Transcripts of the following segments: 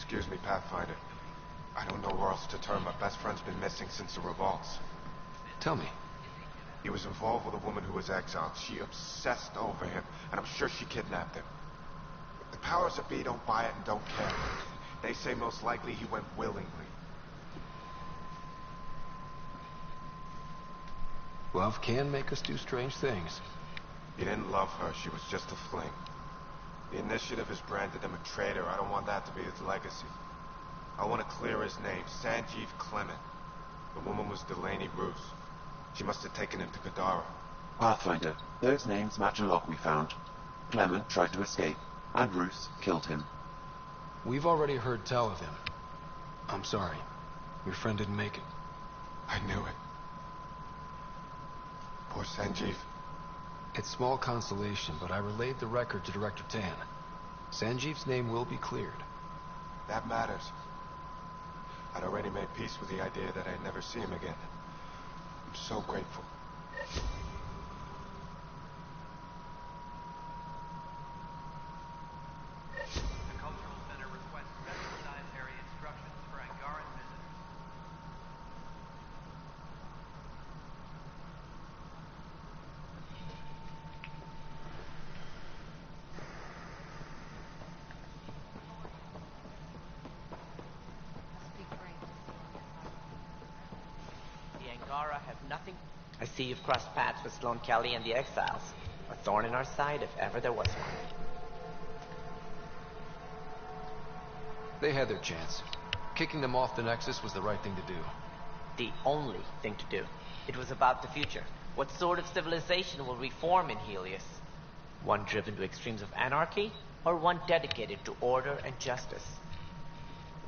Excuse me, Pathfinder. I don't know where else to turn. My best friend's been missing since the revolts. Tell me. He was involved with a woman who was exiled. She obsessed over him, and I'm sure she kidnapped him. The powers that be don't buy it and don't care. They say most likely he went willingly. Love can make us do strange things. He didn't love her. She was just a fling. The Initiative has branded him a traitor. I don't want that to be his legacy. I want to clear his name. Sanjeev Clement. The woman was Delaney Bruce. She must have taken him to Kadara. Pathfinder, those names match a log we found. Clement tried to escape, and Bruce killed him. We've already heard tell of him. I'm sorry. Your friend didn't make it. I knew it. Poor Sanjeev. It's small consolation, but I relayed the record to Director Tan. Sanjeev's name will be cleared. That matters. I'd already made peace with the idea that I'd never see him again. I'm so grateful. The Cultural Center requests special dietary instructions for Angaran visitors. The Angara have nothing. I see you've crossed paths with Sloan Kelly and the Exiles. A thorn in our side if ever there was one. They had their chance. Kicking them off the Nexus was the right thing to do. The only thing to do. It was about the future. What sort of civilization will reform in Helios? One driven to extremes of anarchy, or one dedicated to order and justice?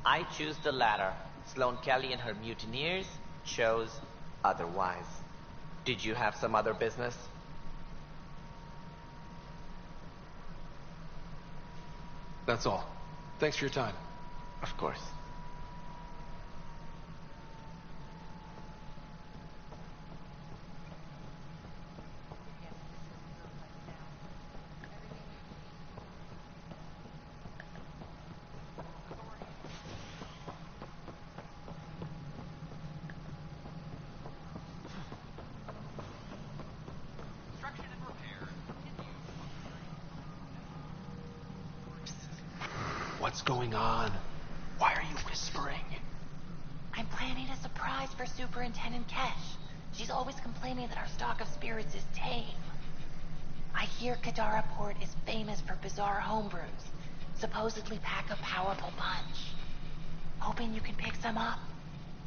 I choose the latter. Sloan Kelly and her mutineers chose otherwise. Did you have some other business? That's all. Thanks for your time. Of course. Construction and repair continue. What's going on? Why are you whispering? I'm planning a surprise for Superintendent Kesh. She's always complaining that our stock of spirits is tame. I hear Kadara Port is famous for bizarre homebrews, supposedly pack a powerful punch. Hoping you can pick some up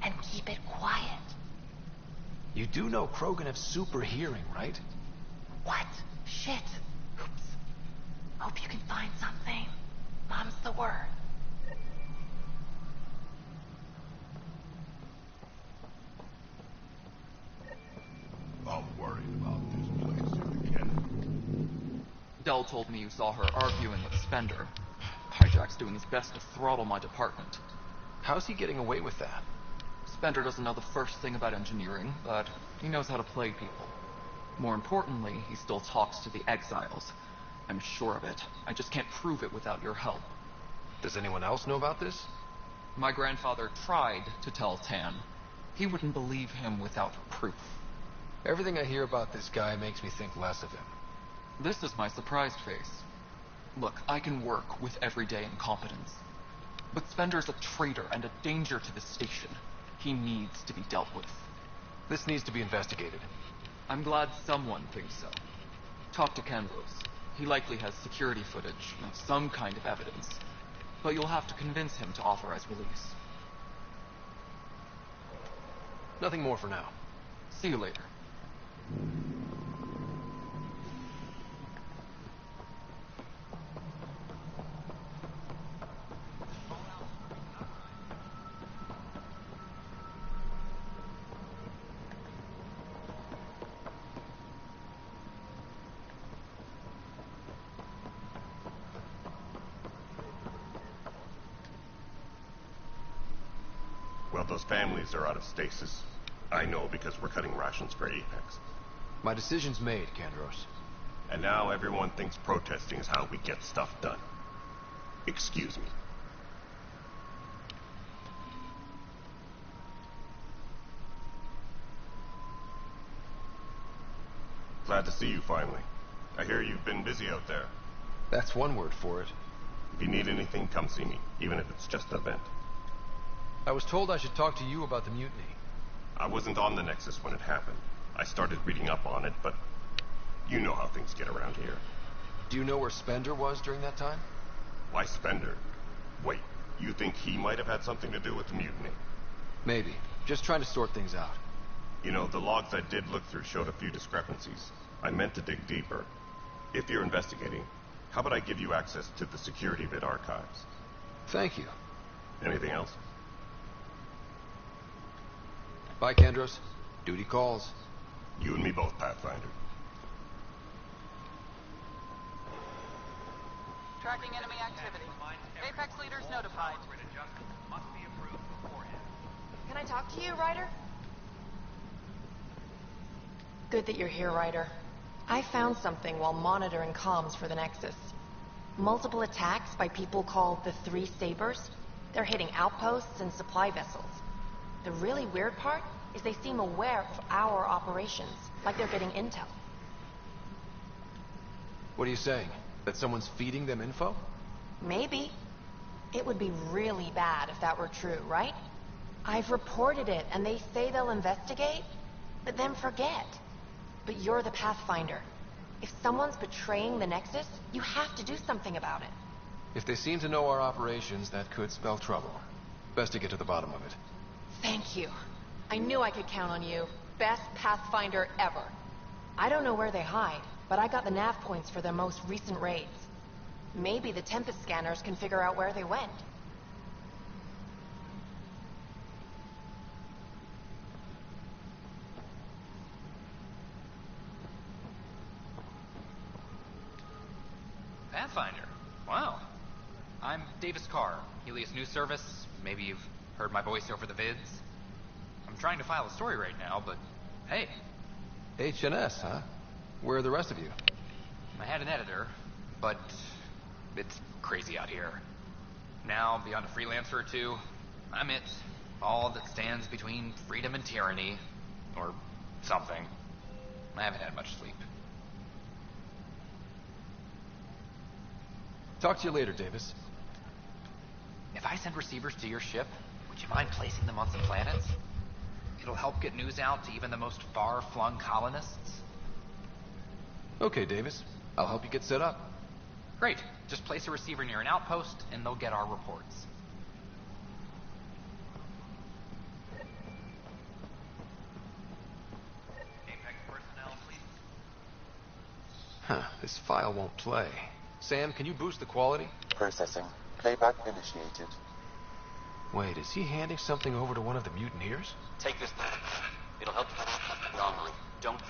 and keep it quiet. You do know Krogan have super hearing, right? What? Shit. Oops. Hope you can find something. Mom's the word. I'm worried about this place again. Dell told me you saw her arguing with Spender. Hijack's doing his best to throttle my department. How's he getting away with that? Spender doesn't know the first thing about engineering, but he knows how to play people. More importantly, he still talks to the Exiles. I'm sure of it. I just can't prove it without your help. Does anyone else know about this? My grandfather tried to tell Tan. He wouldn't believe him without proof. Everything I hear about this guy makes me think less of him. This is my surprised face. Look, I can work with everyday incompetence. But Spender's a traitor and a danger to the station. He needs to be dealt with. This needs to be investigated. I'm glad someone thinks so. Talk to Kandros. He likely has security footage, some kind of evidence. But you'll have to convince him to authorize release. Nothing more for now. See you later. Well, those families are out of stasis. I know because we're cutting rations for Apex. My decision's made, Kandros. And now everyone thinks protesting is how we get stuff done. Excuse me. Glad to see you finally. I hear you've been busy out there. That's one word for it. If you need anything, come see me, even if it's just a vent. I was told I should talk to you about the mutiny. I wasn't on the Nexus when it happened. I started reading up on it, but you know how things get around here. Do you know where Spender was during that time? Why Spender? Wait, you think he might have had something to do with the mutiny? Maybe. Just trying to sort things out. You know, the logs I did look through showed a few discrepancies. I meant to dig deeper. If you're investigating, how about I give you access to the security vid archives? Thank you. Anything else? Bye, Kendros. Duty calls. You and me both, Pathfinder. Tracking enemy activity. Apex leaders notified. Must be approved beforehand. Can I talk to you, Ryder? Good that you're here, Ryder. I found something while monitoring comms for the Nexus. Multiple attacks by people called the Three Sabers. They're hitting outposts and supply vessels. The really weird part is they seem aware of our operations, like they're getting intel. What are you saying? That someone's feeding them info? Maybe. It would be really bad if that were true, right? I've reported it, and they say they'll investigate, but then forget. But you're the Pathfinder. If someone's betraying the Nexus, you have to do something about it. If they seem to know our operations, that could spell trouble. Best to get to the bottom of it. Thank you. I knew I could count on you. Best Pathfinder ever. I don't know where they hide, but I got the nav points for their most recent raids. Maybe the Tempest scanners can figure out where they went. Pathfinder? Wow. I'm Davis Carr, Helios News Service. Maybe you've heard my voice over the vids. I'm trying to file a story right now, but hey. HNS, huh? Where are the rest of you? I had an editor, but it's crazy out here. Now, beyond a freelancer or two, I'm it. All that stands between freedom and tyranny. Or something. I haven't had much sleep. Talk to you later, Davis. If I send receivers to your ship, would you mind placing them on some planets? It'll help get news out to even the most far-flung colonists. Okay, Davis. I'll help you get set up. Great. Just place a receiver near an outpost, and they'll get our reports. Apex personnel, please. Huh, this file won't play. Sam, can you boost the quality? Processing. Playback initiated. Wait, is he handing something over to one of the mutineers? Take this. It'll help you anomaly. Don't.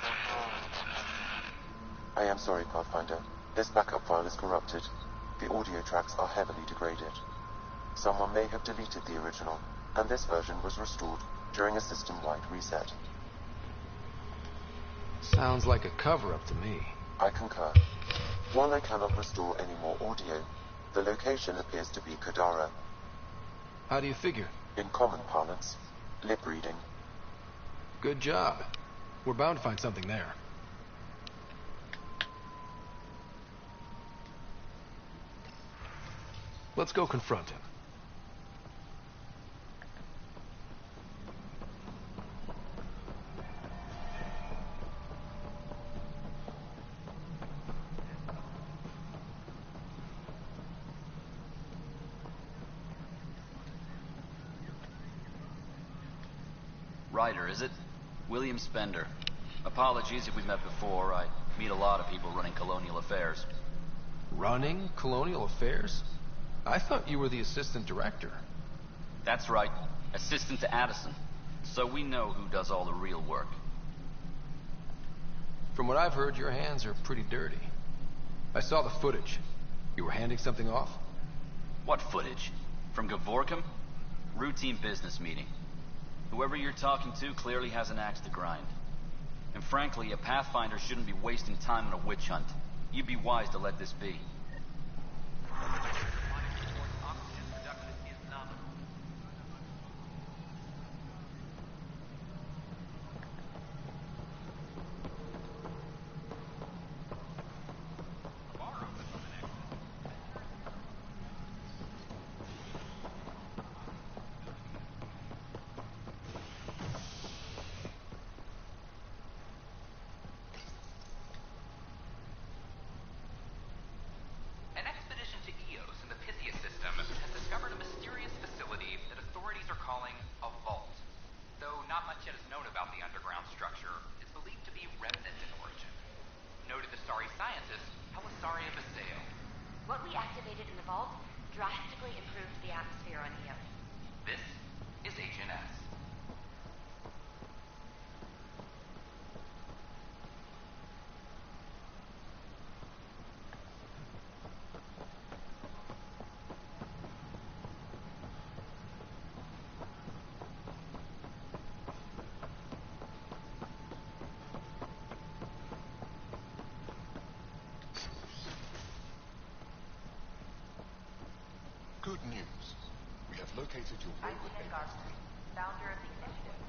I am sorry, Pathfinder. This backup file is corrupted. The audio tracks are heavily degraded. Someone may have deleted the original, and this version was restored during a system-wide reset. Sounds like a cover-up to me. I concur. While I cannot restore any more audio, the location appears to be Kadara. How do you figure? In common parlance, lip reading. Good job. We're bound to find something there. Let's go confront him. Ryder, is it? William Spender. Apologies if we've met before. I meet a lot of people running colonial affairs. Running colonial affairs? I thought you were the assistant director. That's right. Assistant to Addison. So we know who does all the real work. From what I've heard, your hands are pretty dirty. I saw the footage. You were handing something off? What footage? From Gavorkum? Routine business meeting. Whoever you're talking to clearly has an axe to grind. And frankly, a Pathfinder shouldn't be wasting time on a witch hunt. You'd be wise to let this be. Oxygen production is nominal. scientist, how was sorry of a sale? What we activated in the vault drastically improved the atmosphere on Io. This is Agent S. Good news. We have located your I'm favorite Ted Garson, founder of the initiative.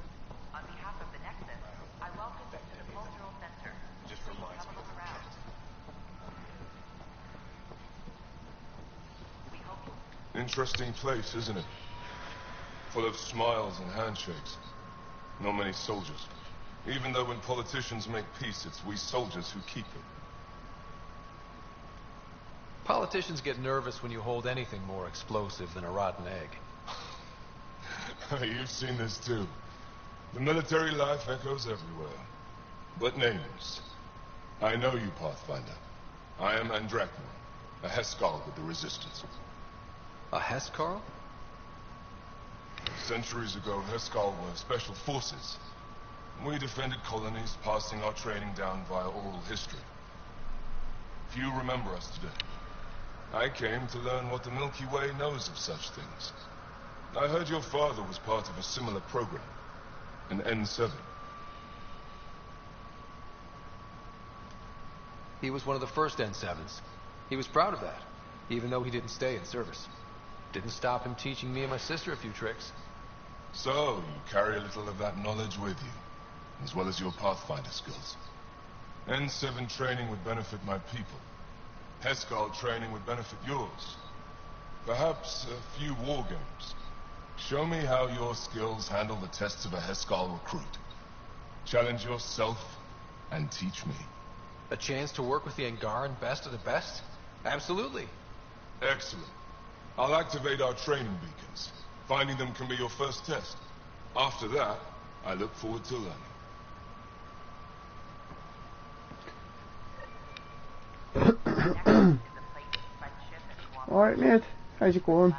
On behalf of the Nexus, I welcome you to the Cultural Center. Just Please reminds have a me of look around. We hope you... Interesting place, isn't it? Full of smiles and handshakes. Not many soldiers. Even though when politicians make peace, it's we soldiers who keep it. Politicians get nervous when you hold anything more explosive than a rotten egg. You've seen this too. The military life echoes everywhere. But names. I know you, Pathfinder. I am Andrakman, a Heskal with the Resistance. A Heskal? Centuries ago, Heskal were special forces. We defended colonies, passing our training down via oral history. Few remember us today. I came to learn what the Milky Way knows of such things. I heard your father was part of a similar program, an N7. He was one of the first N7s. He was proud of that, even though he didn't stay in service. Didn't stop him teaching me and my sister a few tricks. So, you carry a little of that knowledge with you, as well as your Pathfinder skills. N7 training would benefit my people. Heskal training would benefit yours. Perhaps a few war games. Show me how your skills handle the tests of a Heskal recruit. Challenge yourself and teach me. A chance to work with the Angaran best of the best? Absolutely. Excellent. I'll activate our training beacons. Finding them can be your first test. After that, I look forward to learning. Alright, mate. How's it going?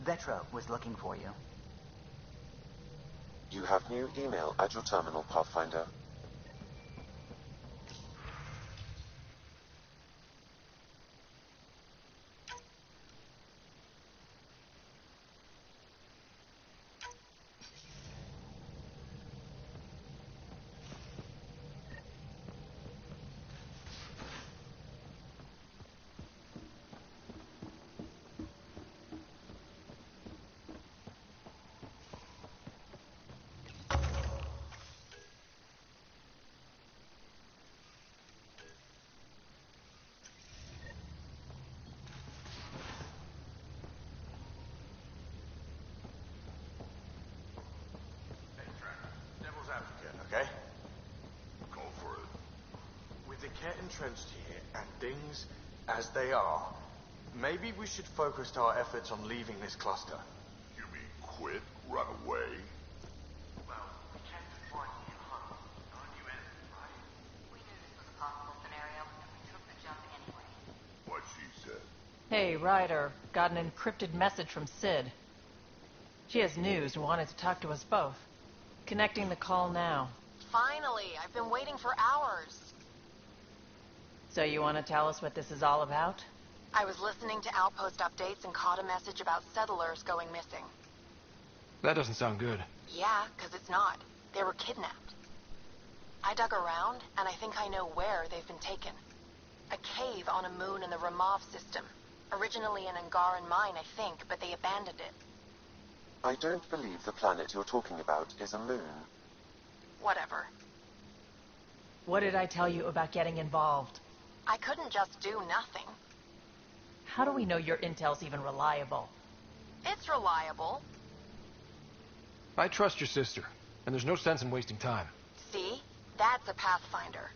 Vetra was looking for you. You have new email at your terminal, Pathfinder. Okay? Go for it. With the Ket entrenched here, and things as they are, maybe we should focus our efforts on leaving this cluster. You mean quit? Run away? Well, we can't find you home. Aren't you in, right? We knew this was a possible scenario, and we took the jump anyway. What she said. Hey, Ryder. Got an encrypted message from Sid. She has news and wanted to talk to us both. Connecting the call now. Finally, I've been waiting for hours. So you want to tell us what this is all about? I was listening to outpost updates and caught a message about settlers going missing. That doesn't sound good. Yeah, 'cause it's not. They were kidnapped. I dug around, and I think I know where they've been taken. A cave on a moon in the Ramov system. Originally an Angaran mine, I think, but they abandoned it. I don't believe the planet you're talking about is a moon. Whatever. What did I tell you about getting involved? I couldn't just do nothing. How do we know your intel's even reliable? It's reliable. I trust your sister, and there's no sense in wasting time. See? That's a Pathfinder.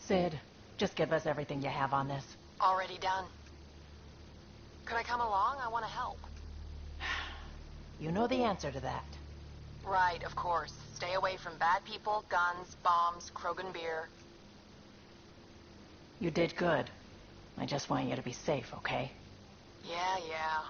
Sid, just give us everything you have on this. Already done. Could I come along? I want to help. You know the answer to that. Right, of course. Stay away from bad people, guns, bombs, Krogan beer. You did good. I just want you to be safe, okay? Yeah.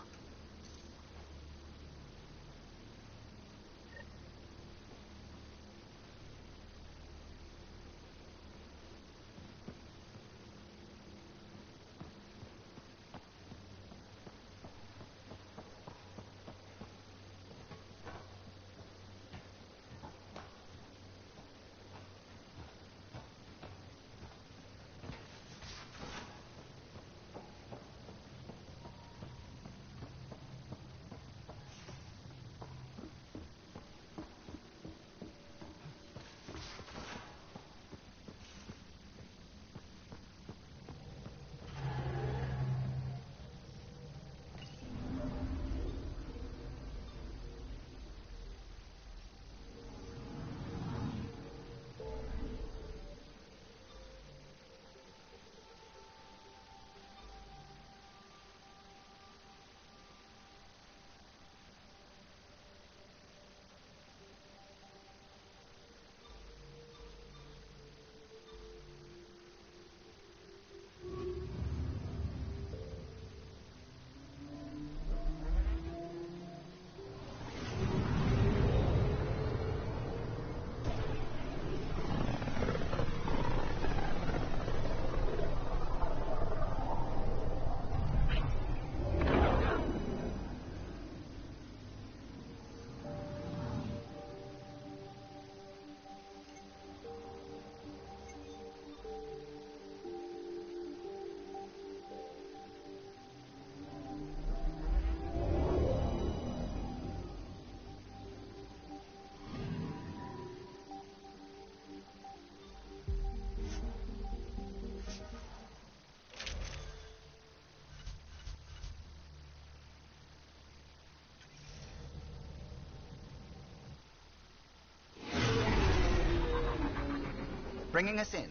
Bringing us in.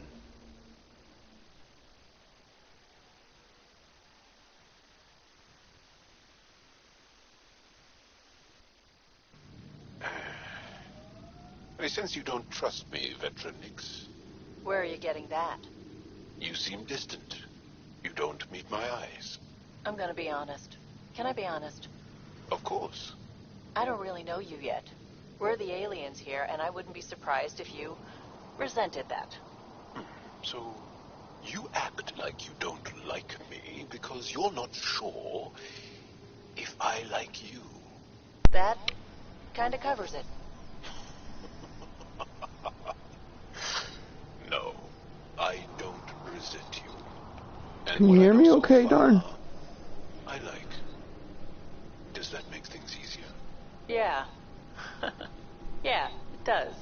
I sense you don't trust me, Veteran Nix. Where are you getting that? You seem distant. You don't meet my eyes. I'm gonna be honest. Can I be honest? Of course. I don't really know you yet. We're the aliens here, and I wouldn't be surprised if you resented that. So, you act like you don't like me because you're not sure if I like you. That kinda covers it. No, I don't resent you. And can you hear me okay, darn? I like. Does that make things easier? Yeah. Yeah, it does.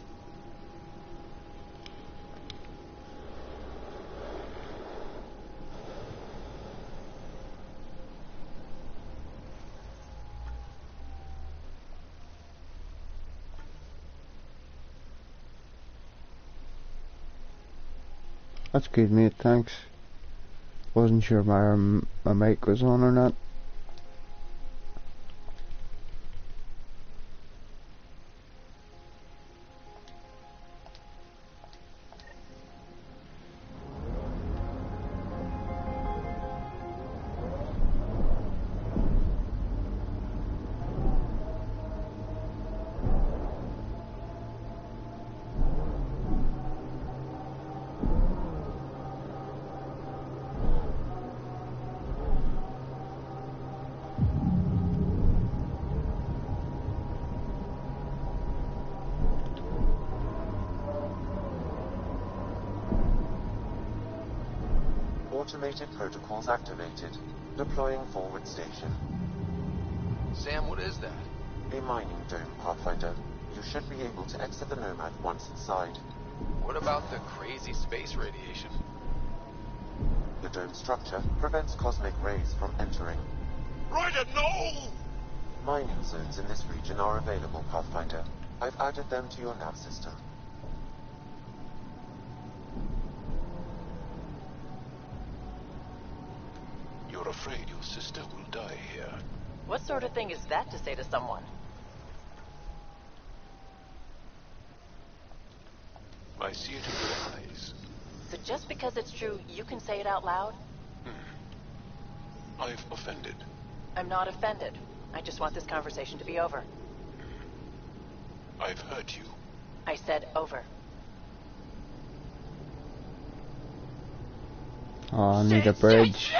That's good, mate, thanks. Wasn't sure my mic was on or not. Automated protocols activated. Deploying forward station. Sam, what is that? A mining dome, Pathfinder. You should be able to exit the Nomad once inside. What about the crazy space radiation? The dome structure prevents cosmic rays from entering. Ryder, no! Mining zones in this region are available, Pathfinder. I've added them to your nav system. You're afraid your sister will die here. What sort of thing is that to say to someone? I see it in your eyes. So just because it's true, you can say it out loud? I've offended. I'm not offended. I just want this conversation to be over. I've hurt you. I said over. Oh, I need a bridge.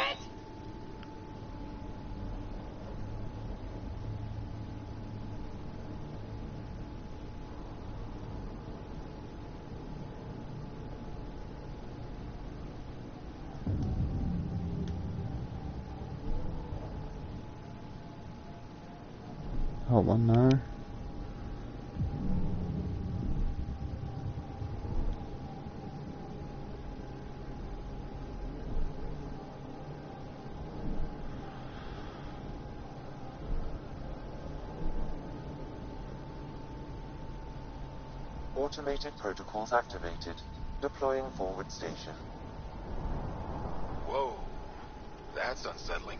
Hold on now. Automated protocols activated. Deploying forward station. Whoa. That's unsettling.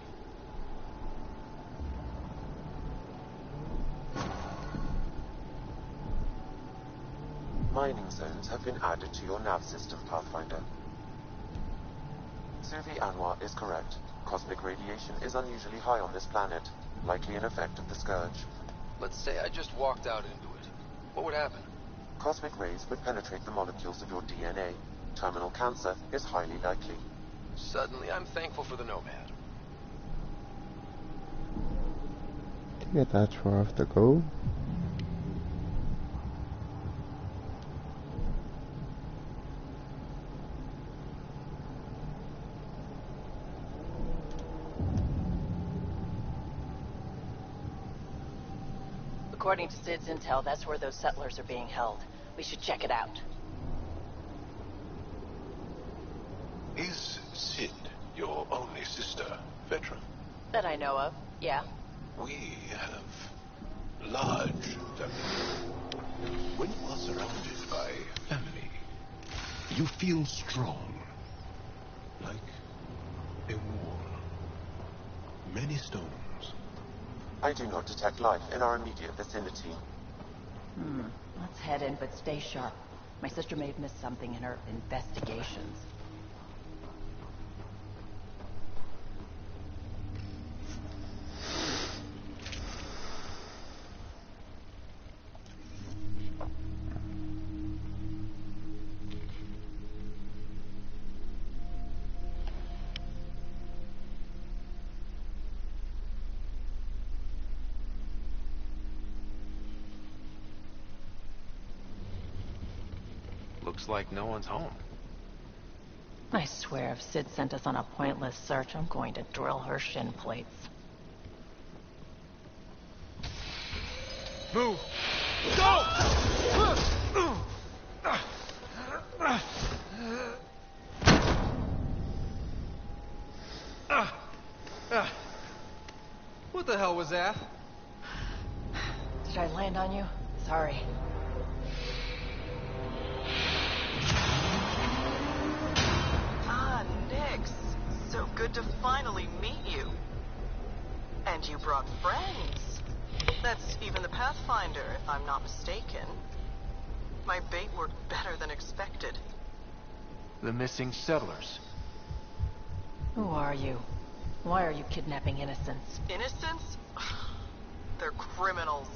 Mining zones have been added to your nav system, Pathfinder. Suvi Anwar is correct. Cosmic radiation is unusually high on this planet, likely an effect of the Scourge. Let's say I just walked out into it. What would happen? Cosmic rays would penetrate the molecules of your DNA. Terminal cancer is highly likely. Suddenly, I'm thankful for the Nomad. Yeah, that's where I have to go. According to Sid's intel, that's where those settlers are being held. We should check it out. Is Sid your only sister, veteran? That I know of, yeah. We have large family. When you are surrounded by family, you feel strong. Like a wall. Many stones. I do not detect life in our immediate vicinity. Let's head in, but stay sharp. My sister may have missed something in her investigations. Looks like no one's home. I swear if Sid sent us on a pointless search, I'm going to drill her shin plates. Move! Go! What the hell was that? Did I land on you? Sorry. Nix. So good to finally meet you. And you brought friends. That's even the Pathfinder, if I'm not mistaken. My bait worked better than expected. The missing settlers. Who are you? Why are you kidnapping innocents? Innocents? They're criminals.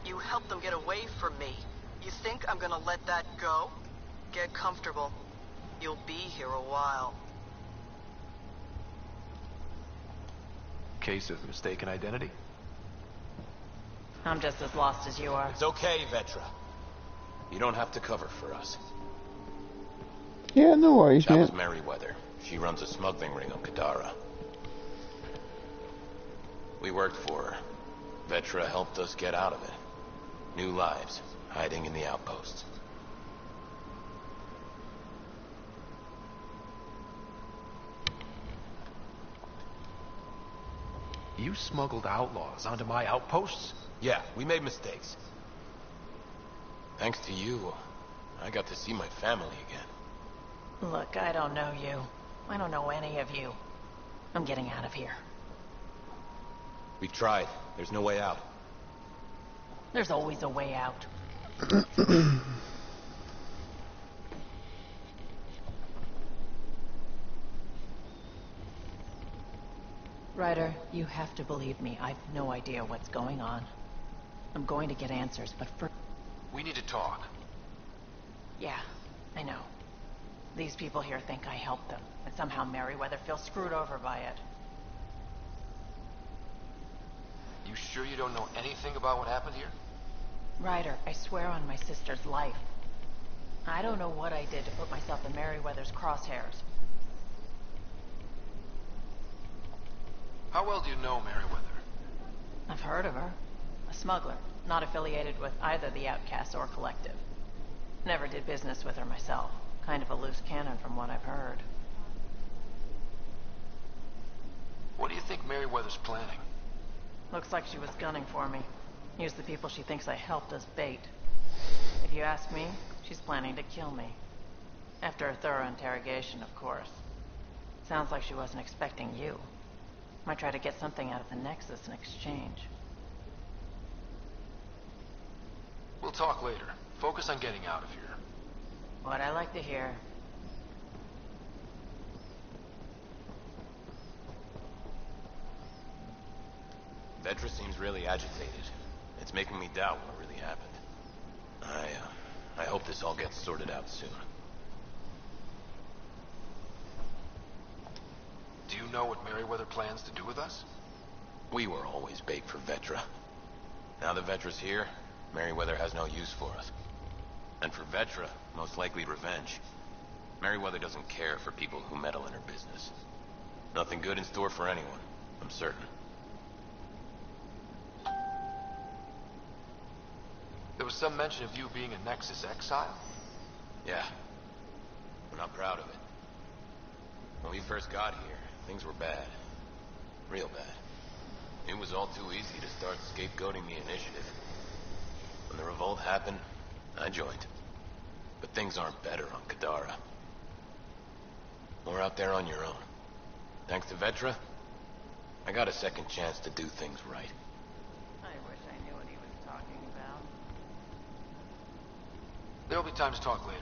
You helped them get away from me. You think I'm gonna let that go? Get comfortable. You'll be here a while. Case of mistaken identity? I'm just as lost as you are. It's okay, Vetra. You don't have to cover for us. Yeah, no worries, That mate. was Merryweather. She runs a smuggling ring on Kadara. We worked for her. Vetra helped us get out of it. New lives, hiding in the outposts. You smuggled outlaws onto my outposts? Yeah, we made mistakes. Thanks to you, I got to see my family again. Look, I don't know you. I don't know any of you. I'm getting out of here. We've tried. There's no way out. There's always a way out. Ryder, you have to believe me. I've no idea what's going on. I'm going to get answers, but first... We need to talk. Yeah, I know. These people here think I helped them, and somehow Merryweather feels screwed over by it. You sure you don't know anything about what happened here? Ryder, I swear on my sister's life. I don't know what I did to put myself in Merryweather's crosshairs. How well do you know Merryweather? I've heard of her. A smuggler, not affiliated with either the Outcasts or Collective. Never did business with her myself. Kind of a loose cannon from what I've heard. What do you think Merryweather's planning? Looks like she was gunning for me. Use the people she thinks I helped as bait. If you ask me, she's planning to kill me. After a thorough interrogation, of course. Sounds like she wasn't expecting you. Might try to get something out of the Nexus in exchange. We'll talk later. Focus on getting out of here. What I like to hear. Vetra seems really agitated. It's making me doubt what really happened. I hope this all gets sorted out soon. Do you know what Merryweather plans to do with us? We were always bait for Vetra. Now that Vetra's here, Merryweather has no use for us. And for Vetra, most likely revenge. Merryweather doesn't care for people who meddle in her business. Nothing good in store for anyone, I'm certain. There was some mention of you being a Nexus exile? Yeah. I'm not proud of it. When we first got here, things were bad. Real bad. It was all too easy to start scapegoating the initiative. When the revolt happened, I joined. But things aren't better on Kadara. Or out there on your own. Thanks to Vetra, I got a second chance to do things right. I wish I knew what he was talking about. There'll be time to talk later.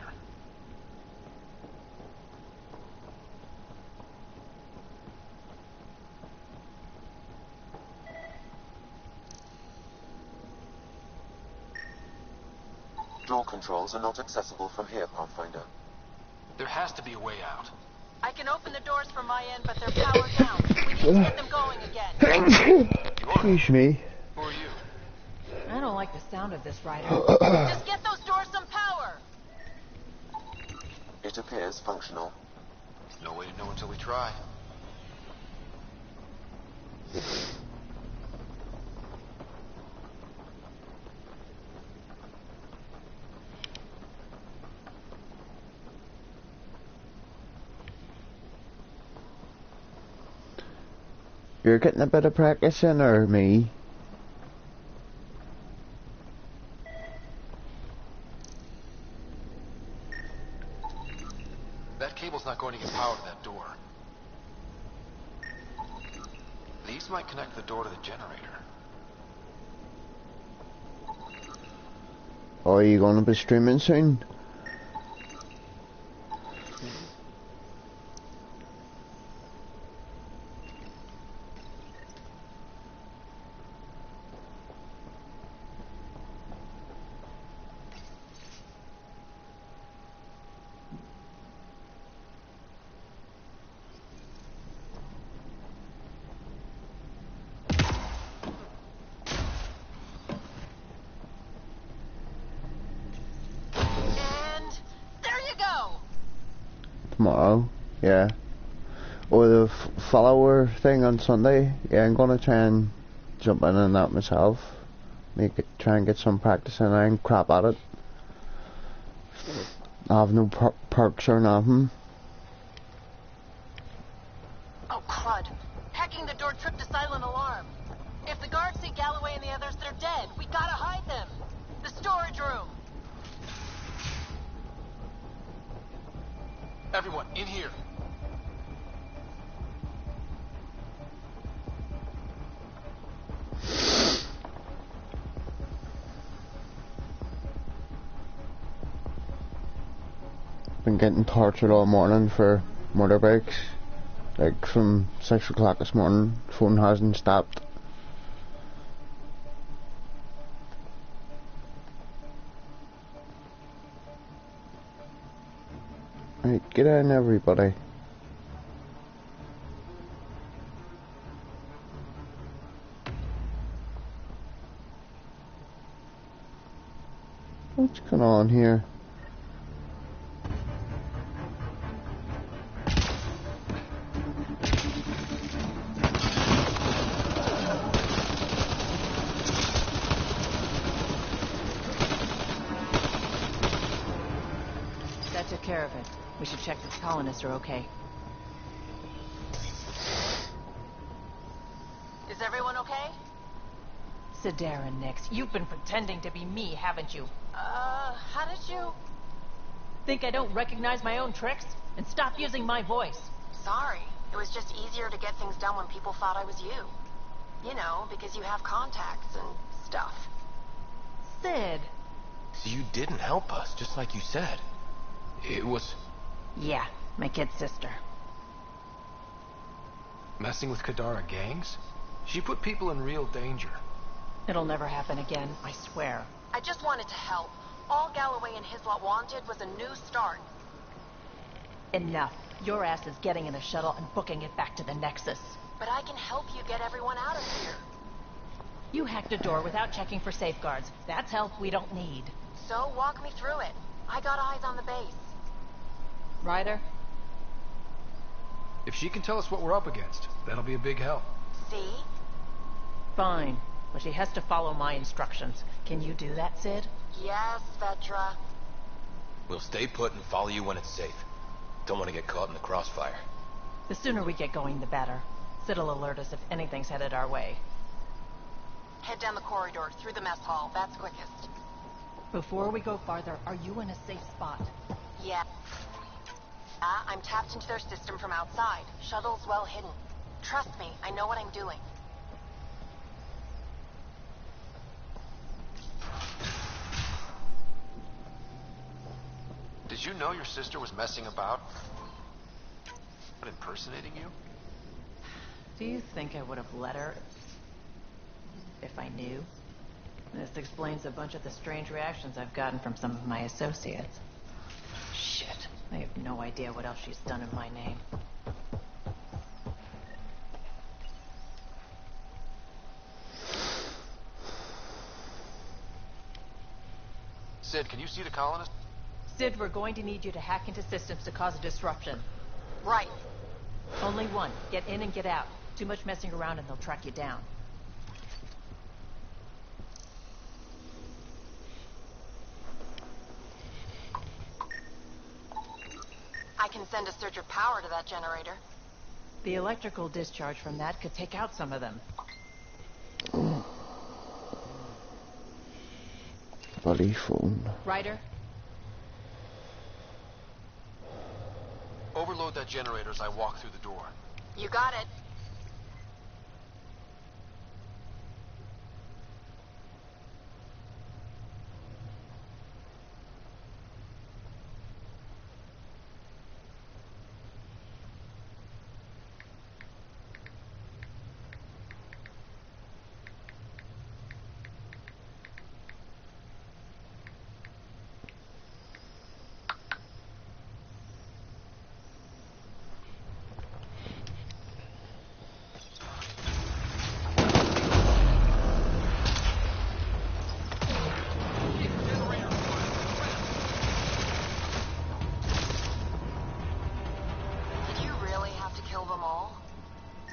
Door controls are not accessible from here, Pathfinder. There has to be a way out. I can open the doors from my end, but they're powered down. We need to get them going again. Excuse me. Who are you? I don't like the sound of this, Ryder. Just get those doors some power! It appears functional. No way to know until we try. You're getting a bit of practice in, or me? That cable's not going to get power to that door. These might connect the door to the generator. Are you gonna be streaming soon? tomorrow, yeah. Or the follower thing on Sunday, yeah, I'm gonna try and jump in on that myself. Try and get some practice in. I'm crap at it. I have no perks or nothing. Oh, crud. Hacking the door tripped a silent alarm. If the guards see Galloway and the others, they're dead. We gotta hide them. The storage room. Everyone, in here. Been getting tortured all morning for motorbikes. Like from 6 o'clock this morning, phone hasn't stopped. Right, get in everybody. What's going on here? That took care of it. We should check that the colonists are okay. Is everyone okay? Sidera, Nix, you've been pretending to be me, haven't you? How did you... Think I don't recognize my own tricks? And stop using my voice. Sorry. It was just easier to get things done when people thought I was you. You know, because you have contacts and stuff. Sid. So you didn't help us, just like you said. It was... Yeah, my kid's sister. Messing with Kadara gangs? She put people in real danger. It'll never happen again, I swear. I just wanted to help. All Galloway and his lot wanted was a new start. Enough. Your ass is getting in a shuttle and booking it back to the Nexus. But I can help you get everyone out of here. You hacked a door without checking for safeguards. That's help we don't need. So walk me through it. I got eyes on the base. Ryder? If she can tell us what we're up against, that'll be a big help. See? Fine. But she has to follow my instructions. Can you do that, Sid? Yes, Vetra. We'll stay put and follow you when it's safe. Don't want to get caught in the crossfire. The sooner we get going, the better. Sid'll alert us if anything's headed our way. Head down the corridor, through the mess hall. That's quickest. Before we go farther, are you in a safe spot? Yeah. I'm tapped into their system from outside. Shuttle's well hidden. Trust me, I know what I'm doing. Did you know your sister was messing about? Impersonating you? Do you think I would have let her if I knew? This explains a bunch of the strange reactions I've gotten from some of my associates. Shit, I have no idea what else she's done in my name. Sid, can you see the colonists? Sid, we're going to need you to hack into systems to cause a disruption. Right. Only one. Get in and get out. Too much messing around and they'll track you down. I can send a surge of power to that generator. The electrical discharge from that could take out some of them. Bloody phone. Ryder? Overload that generator as I walk through the door. You got it.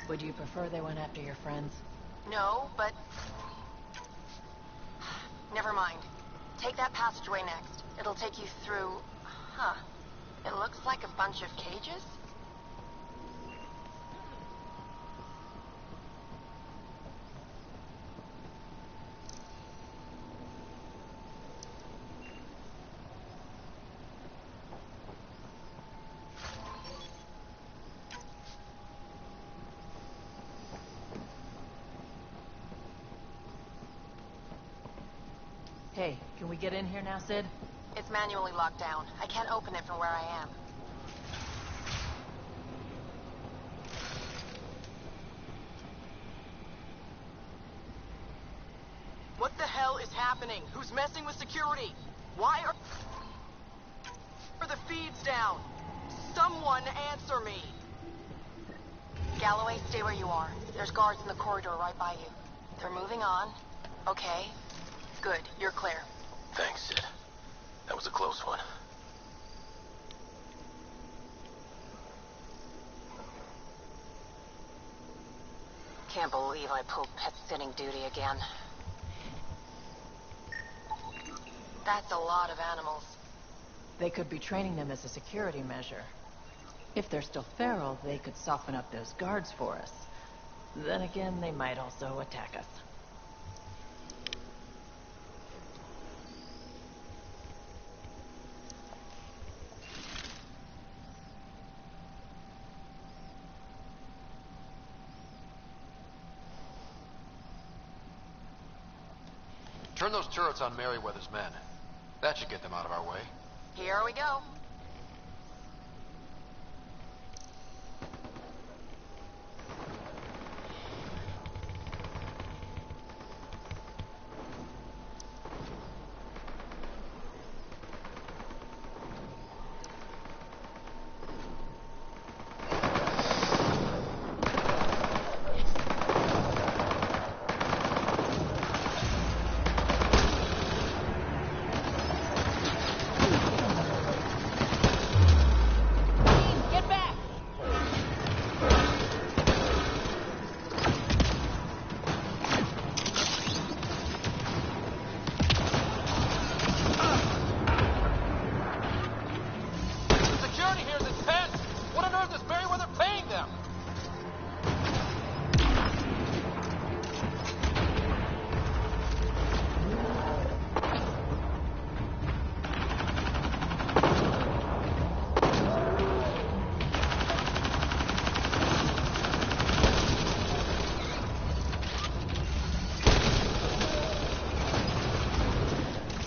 Would you prefer they went after your friends? No, but... Never mind. Take that passageway next. It'll take you through... Huh. It looks like a bunch of cages? Hey, can we get in here now, Sid? It's manually locked down. I can't open it from where I am. What the hell is happening? Who's messing with security? Why are the feeds down? Someone answer me! Galloway, stay where you are. There's guards in the corridor right by you. They're moving on. Okay. Good, you're clear. Thanks, Sid. That was a close one. Can't believe I pulled pet sitting duty again. That's a lot of animals. They could be training them as a security measure. If they're still feral, they could soften up those guards for us. Then again, they might also attack us. Turn those turrets on Merryweather's men. That should get them out of our way. Here we go.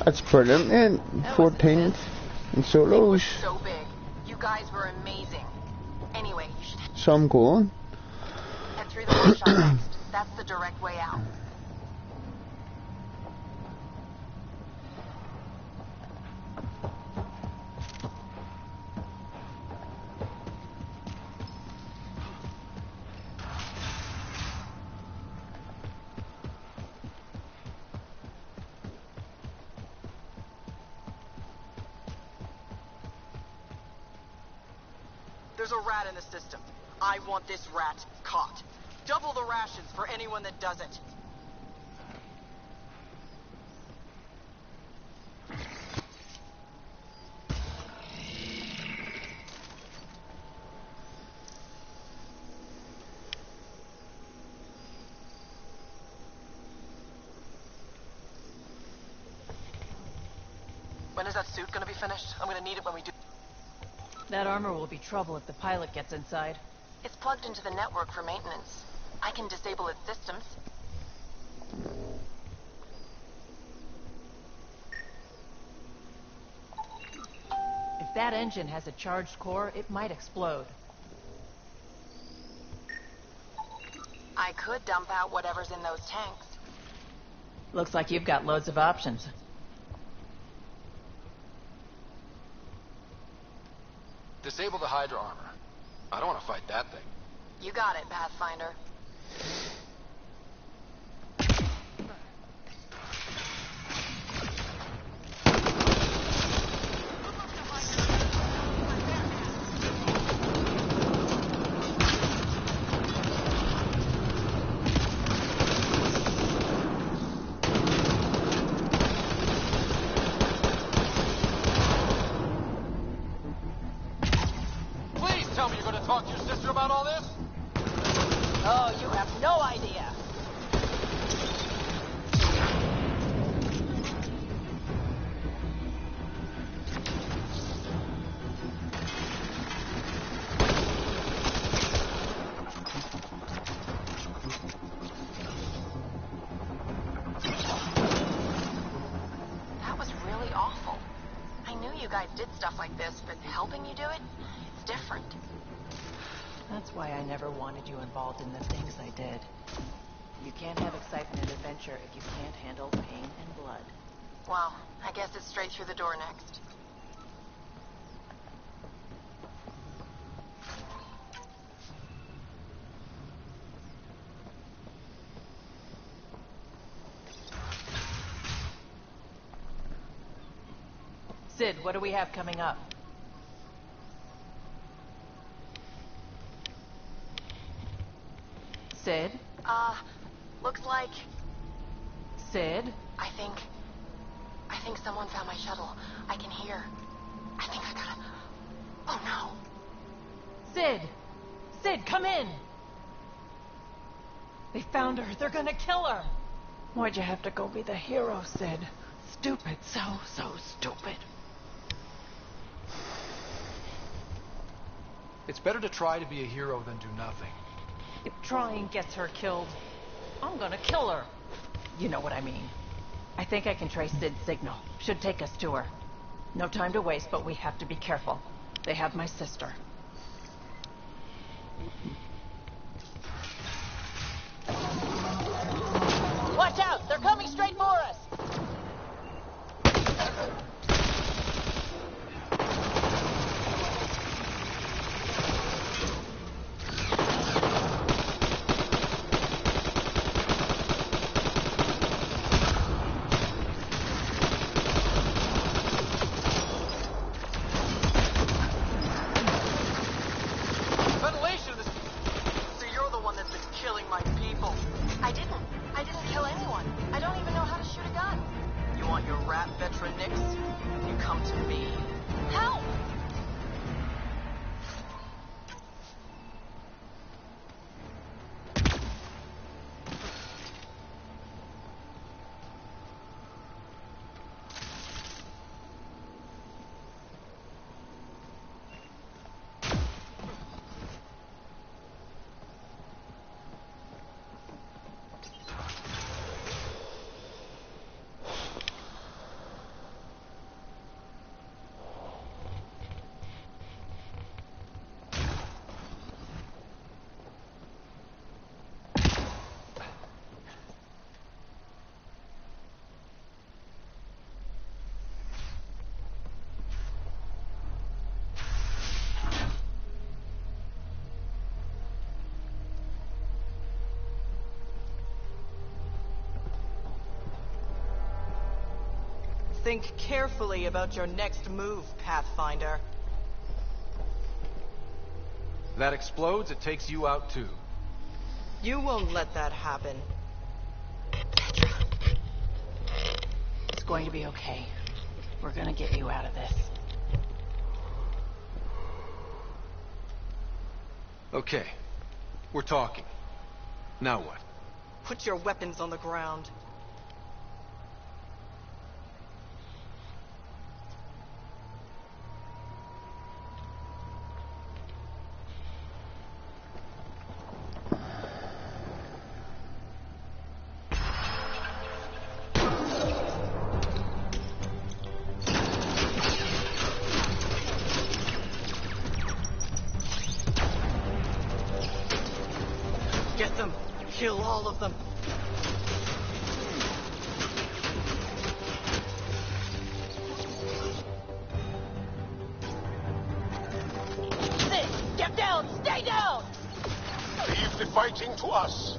That's brilliant, man. 14 in solos. So big. You guys were amazing. Anyway, you should So I'm going. head through the workshop next. That's the direct way out. There's a rat in the system. I want this rat caught. Double the rations for anyone that does it. When is that suit gonna be finished? I'm gonna need it when we do. That armor will be trouble if the pilot gets inside. It's plugged into the network for maintenance. I can disable its systems. If that engine has a charged core, it might explode. I could dump out whatever's in those tanks. Looks like you've got loads of options. Disable the Hydra armor. I don't want to fight that thing. You got it, Pathfinder. talk to your sister about all this? Oh, you have no idea. That was really awful. I knew you guys did stuff like this, but helping you do it, it's different. That's why I never wanted you involved in the things I did. You can't have excitement and adventure if you can't handle pain and blood. Well, I guess it's straight through the door next. Sid, what do we have coming up? Sid? Looks like... Sid? I think someone found my shuttle. I can hear. I think I gotta... Oh no. Sid! Sid, come in! They found her. They're gonna kill her. Why'd you have to go be the hero, Sid? Stupid. So stupid. It's better to try to be a hero than do nothing. If trying gets her killed, I'm gonna kill her. You know what I mean. I think I can trace Sid's signal. Should take us to her. No time to waste, but we have to be careful. They have my sister. Watch out! They're coming straight for us! Think carefully about your next move, Pathfinder. That explodes, it takes you out too. You won't let that happen. It's going to be okay. We're gonna get you out of this. Okay. We're talking. Now what? Put your weapons on the ground. Get them! Kill all of them! Sid, get down! Stay down! Leave the fighting to us.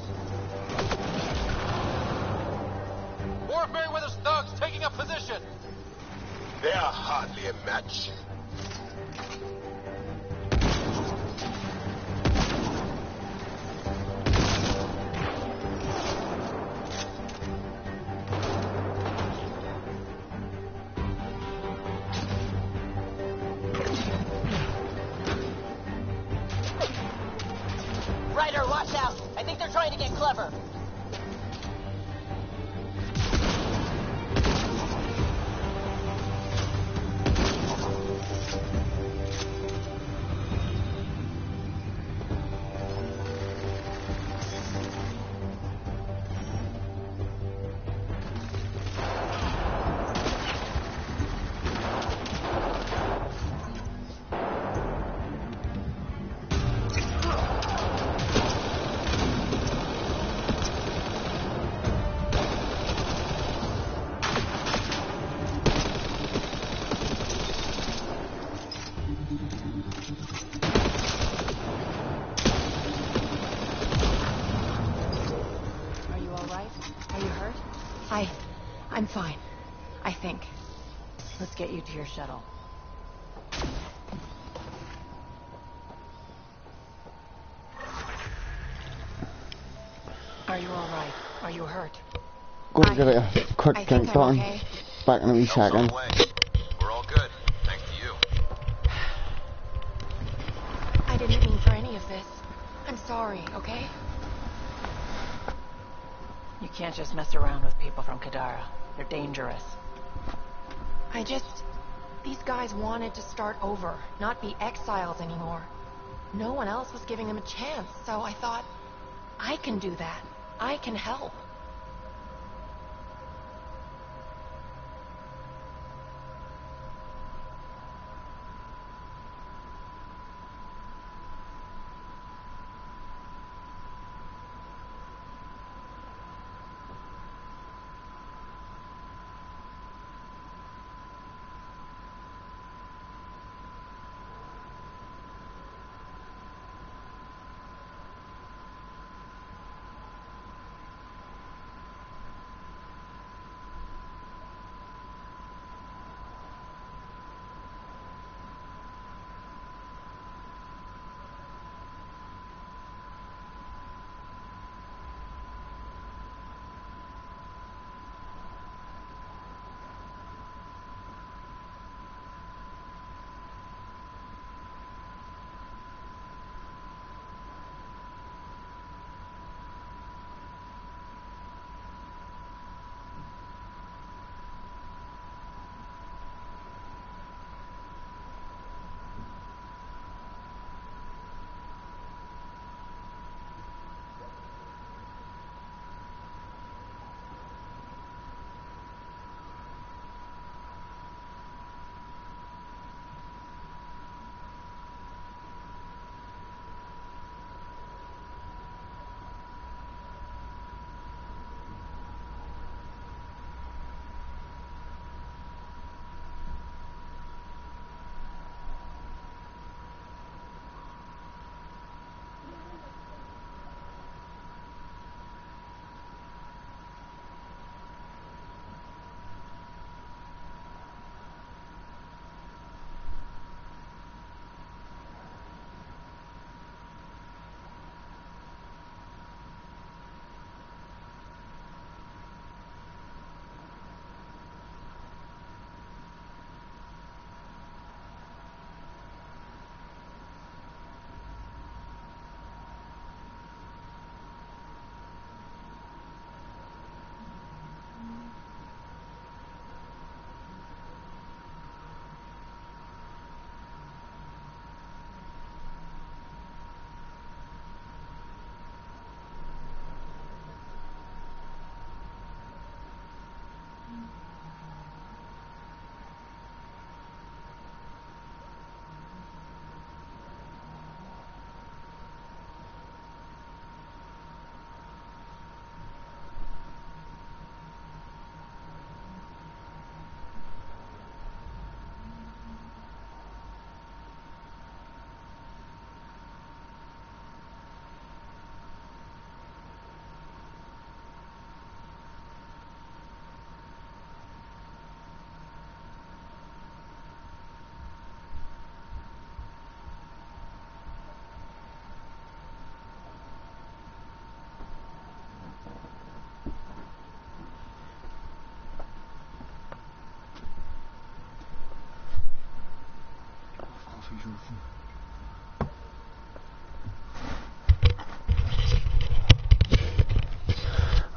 More of Merryweather's thugs taking up position! They are hardly a match. lever. I'm fine. I think. Let's get you to your shuttle. Are you all right? Are you hurt? Go and get a quick drink done. Okay. Back in a wee second. We're all good, thanks to you. I didn't mean for any of this. I'm sorry, okay? You can't just mess around with people from Kadara. They're dangerous. These guys wanted to start over, not be exiles anymore. No one else was giving them a chance, so I thought, I can do that. I can help.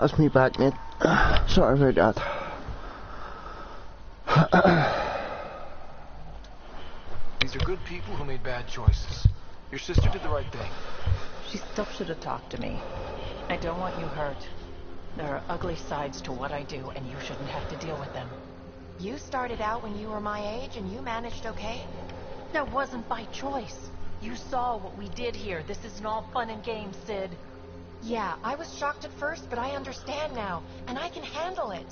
That's me back, mate. Sorry about that. These are good people who made bad choices. Your sister did the right thing. She still should have talked to me. I don't want you hurt. There are ugly sides to what I do, and you shouldn't have to deal with them. You started out when you were my age, and you managed okay? That wasn't by choice. You saw what we did here. This isn't all fun and games, Sid. Yeah, I was shocked at first, but I understand now, and I can handle it.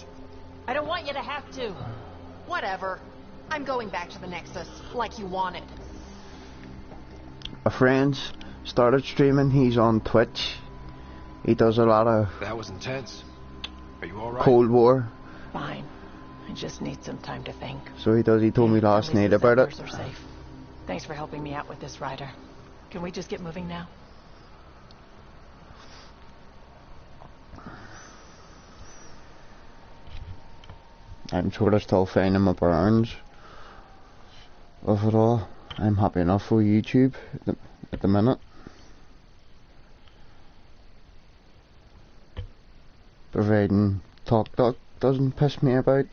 I don't want you to have to. Whatever. I'm going back to the Nexus, like you wanted. A friend's started streaming. He's on Twitch. He does a lot of... That was intense. Are you alright? Cold War. Fine. I just need some time to think. So he does. He told me last night about it. Are safe. Thanks for helping me out with this, Ryder. Can we just get moving now? I'm sort of still finding my burns of it all. I'm happy enough for YouTube at the minute. Providing Talk doesn't piss me about.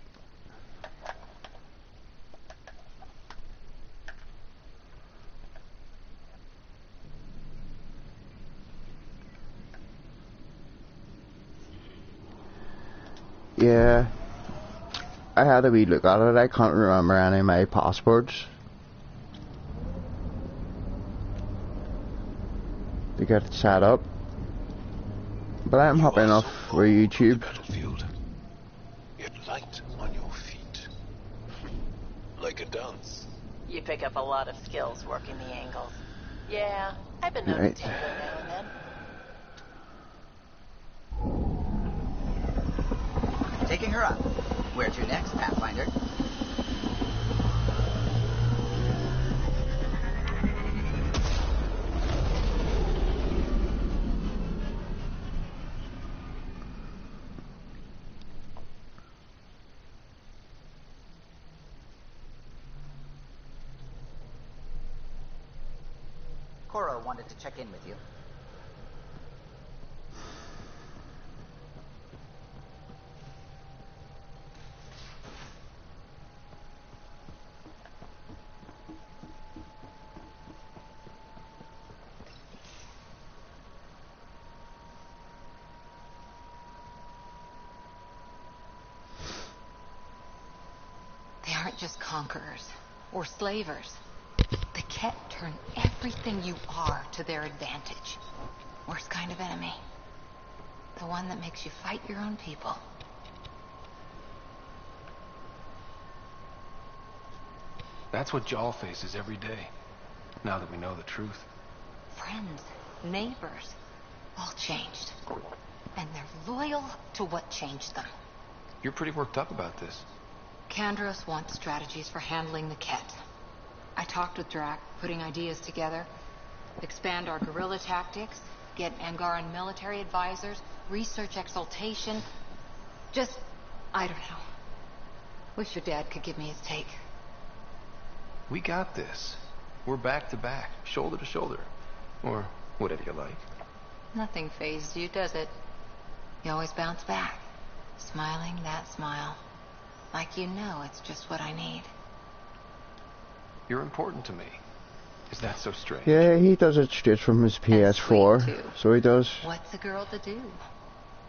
Yeah, I had a wee look at it. I can't remember any of my passwords to get it set up, but I'm happy enough for YouTube. Yet light on your feet, like a dance. You pick up a lot of skills working the angles. Yeah, I've been known to tingle now and then. Taking her up. Where to next, Pathfinder? Cora wanted to check in with you. Just conquerors or slavers. The Ket turn everything you are to their advantage. Worst kind of enemy. The one that makes you fight your own people. That's what Jaw faces every day, now that we know the truth. Friends, neighbors, all changed. And they're loyal to what changed them. You're pretty worked up about this. Kandros wants strategies for handling the Ket. I talked with Drac, putting ideas together. Expand our guerrilla tactics, get Angaran military advisors, research exaltation. Just, I don't know. Wish your dad could give me his take. We got this. We're back to back, shoulder to shoulder. Or whatever you like. Nothing fazed you, does it? You always bounce back. Smiling that smile. Like you know it's just what I need. You're important to me. Is that so strange? Yeah, he does it straight from his PS4. So he does. What's a girl to do?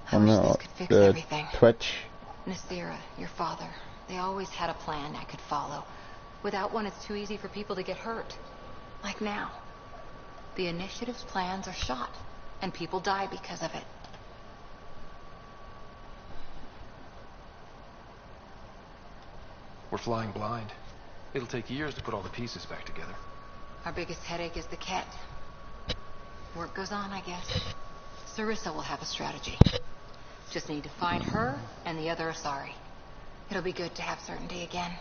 I On wish this could fix the everything. Twitch. Nasira, your father, they always had a plan I could follow. Without one, it's too easy for people to get hurt. Like now. The Initiative's plans are shot, and people die because of it. We're flying blind. It'll take years to put all the pieces back together. Our biggest headache is the Ket. Work goes on, I guess. Sarissa will have a strategy. Just need to find her and the other Asari. It'll be good to have certainty again.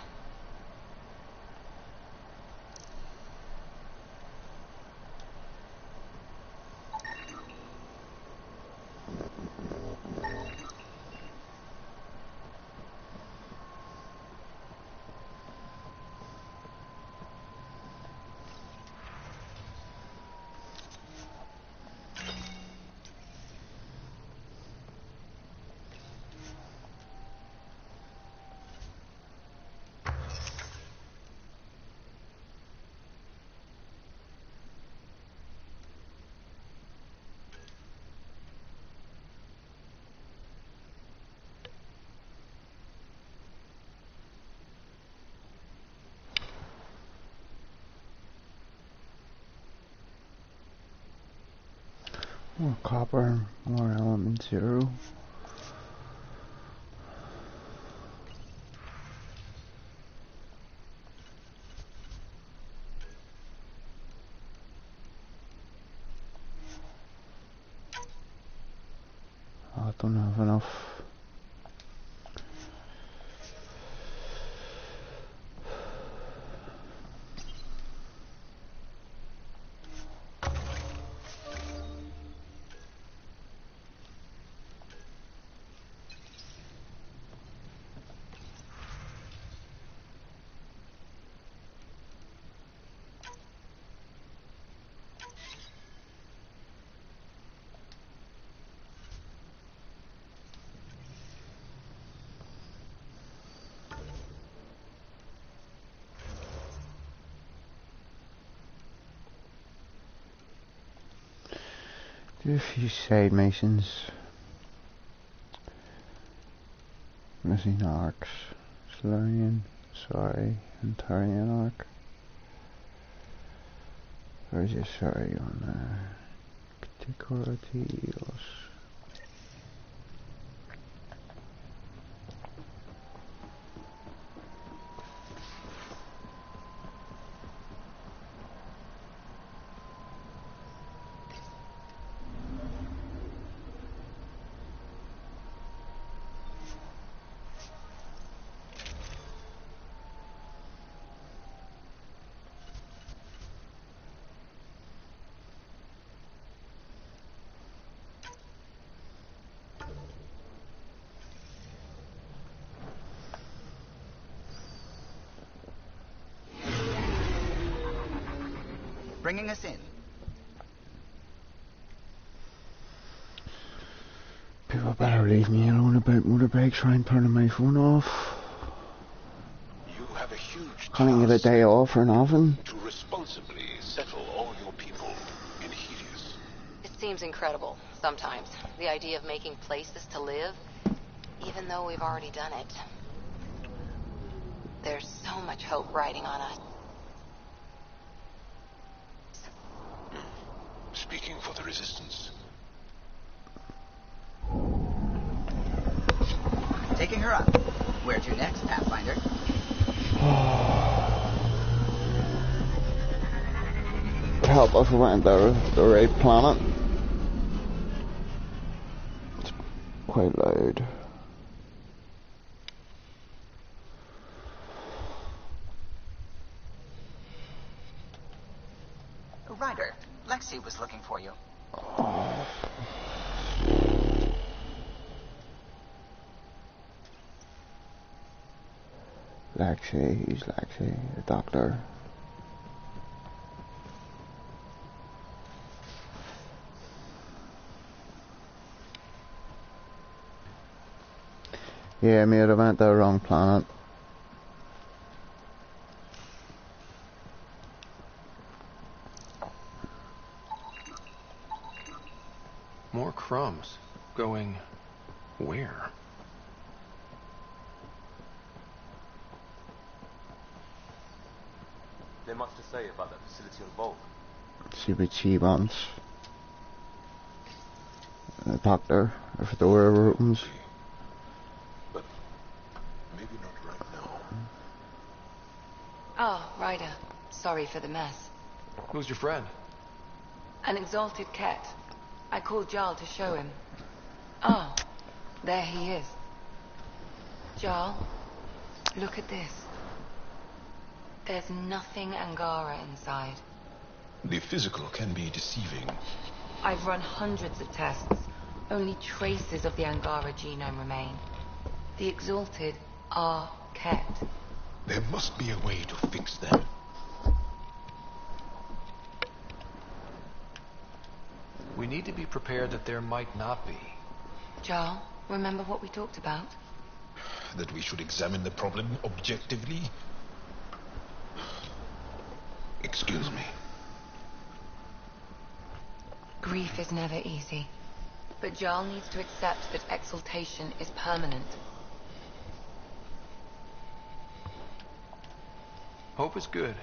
More copper, more element 0. I don't have enough. Do a few side missions. Missing arcs. Solarian, sorry, and Tarian arc. Where's your sorry on there? Decorativos. Bringing us in. People better leave me alone about motorbikes. Trying turning my phone off. You have a huge Can't get a day off or nothing. to responsibly settle all your people in Helios. It seems incredible, sometimes, the idea of making places to live, even though we've already done it. There's so much hope riding on us. Speaking for the Resistance. Taking her up. Where to next, Pathfinder? Help us find the right planet. It's quite loud. Ryder, Lexi was looking for you. Lexi, who's Lexi? The doctor. Yeah, mate, I went to the wrong planet. More crumbs. Going where? There much to say about that facility on Volt. See what she wants. The doctor, if the door ever opens. But maybe not right now. Oh, Ryder. Sorry for the mess. Who's your friend? An exalted cat. I called Jarl to show him. Oh, there he is. Jarl, look at this. There's nothing Angara inside. The physical can be deceiving. I've run hundreds of tests. Only traces of the Angara genome remain. The exalted are kept. There must be a way to fix them. We need to be prepared that there might not be. Jarl, remember what we talked about? That we should examine the problem objectively? Excuse me. Grief is never easy. But Jarl needs to accept that exaltation is permanent. Hope is good,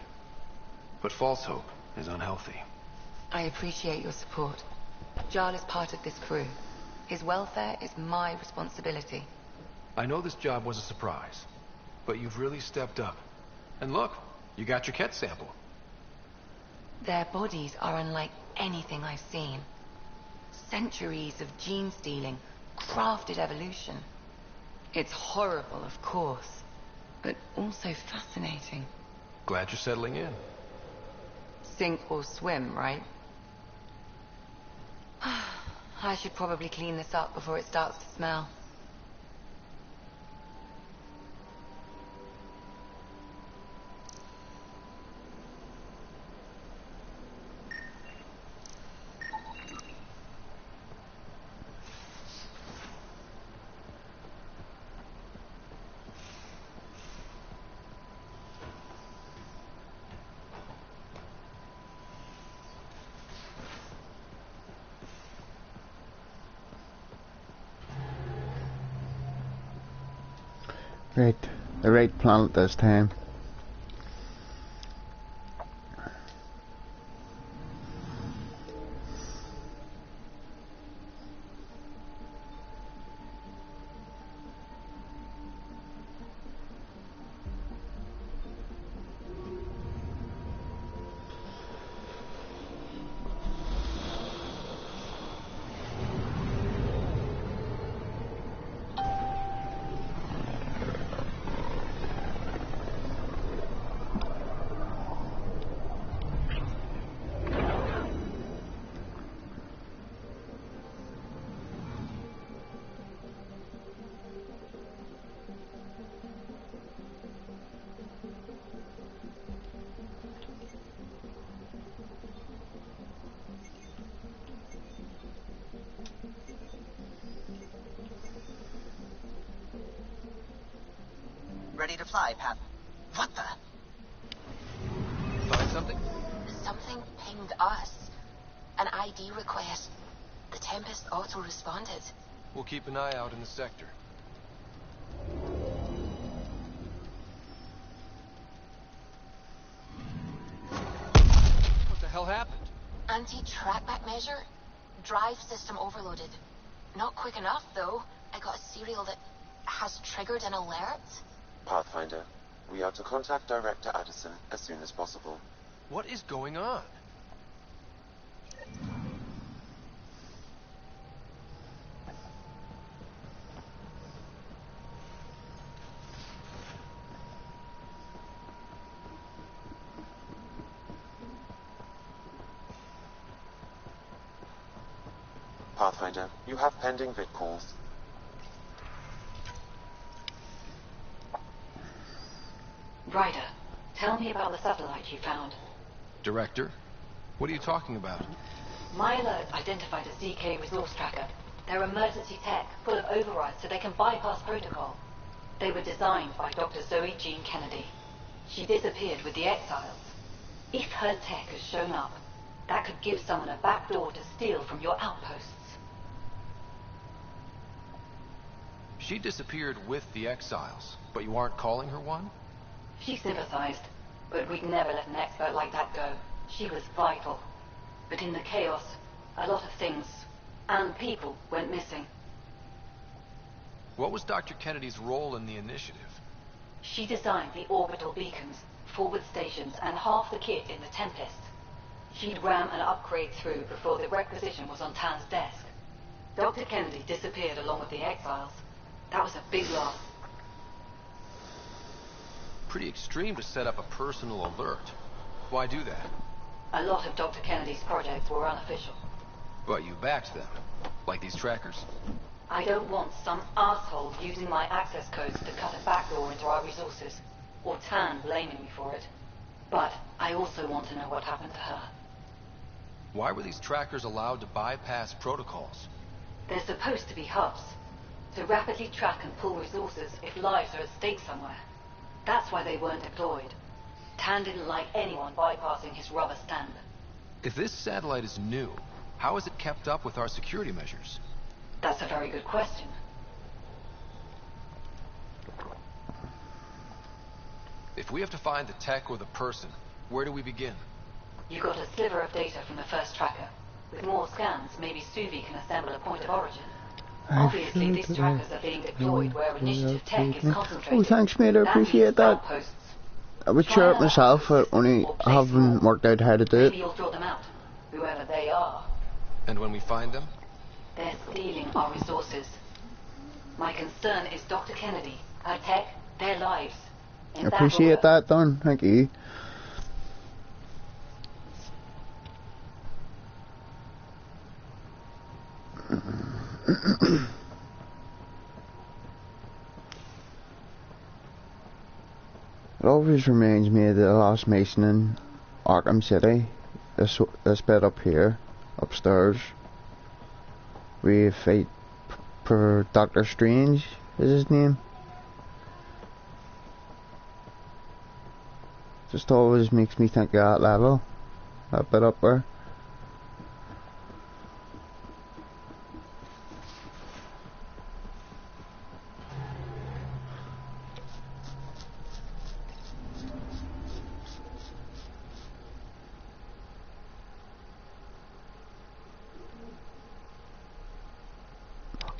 but false hope is unhealthy. I appreciate your support. Jarl is part of this crew. His welfare is my responsibility. I know this job was a surprise, but you've really stepped up. And look, you got your Ket sample. Their bodies are unlike anything I've seen. Centuries of gene stealing, crafted evolution. It's horrible, of course, but also fascinating. Glad you're settling in. Sink or swim, right? I should probably clean this up before it starts to smell. Right, the right planet this time. Ready to fly, Pat. What the? Find something? Something pinged us. An ID request. The Tempest auto-responded. We'll keep an eye out in the sector. What the hell happened? Anti-trackback measure? Drive system overloaded. Not quick enough, though. I got a serial that has triggered an alert. Pathfinder, we are to contact Director Addison as soon as possible. What is going on? Pathfinder, you have pending vid calls. Ryder, tell me about the satellite you found. Director? What are you talking about? My alert identified a ZK resource tracker. They're emergency tech, full of overrides so they can bypass protocol. They were designed by Dr. Zoe Jean Kennedy. She disappeared with the Exiles. If her tech has shown up, that could give someone a backdoor to steal from your outposts. She disappeared with the Exiles, but you aren't calling her one? She sympathized, but we'd never let an expert like that go. She was vital. But in the chaos, a lot of things, and people, went missing. What was Dr. Kennedy's role in the initiative? She designed the orbital beacons, forward stations, and half the kit in the Tempest. She'd ram an upgrade through before the requisition was on Tan's desk. Dr. Kennedy disappeared along with the Exiles. That was a big loss. Pretty extreme to set up a personal alert. Why do that? A lot of Dr. Kennedy's projects were unofficial. But you backed them, like these trackers. I don't want some asshole using my access codes to cut a backdoor into our resources, or Tan blaming me for it. But I also want to know what happened to her. Why were these trackers allowed to bypass protocols? They're supposed to be hubs, to rapidly track and pull resources if lives are at stake somewhere. That's why they weren't deployed. Tan didn't like anyone bypassing his rubber stamp. If this satellite is new, how is it kept up with our security measures? That's a very good question. If we have to find the tech or the person, where do we begin? You got a sliver of data from the first tracker. With more scans, maybe Suvi can assemble a point of origin. I Obviously, feel these that trackers are being deployed where initiative tech is concentrated. Oh, thanks, mate. I appreciate that. I would share it myself, but only I haven't worked out how to do Maybe it. you'll draw them out, whoever they are. And when we find them? They're stealing our resources. My concern is Dr. Kennedy, her tech, their lives. I appreciate that, Don. Thank you. It always reminds me of the last Mason in Arkham City. This bit up here, upstairs. We fight for Dr. Strange, is his name. Just always makes me think of that level. That bit up there.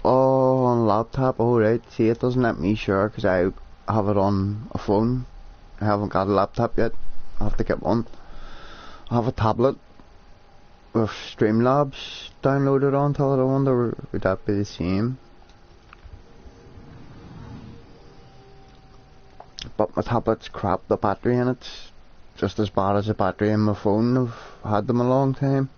Oh, on laptop, alright. See, it doesn't let me share because I have it on a phone. I haven't got a laptop yet. I have to get one. I have a tablet with Streamlabs downloaded onto it. I wonder would that be the same? But my tablet's crap. The battery in it's just as bad as the battery in my phone. I've had them a long time.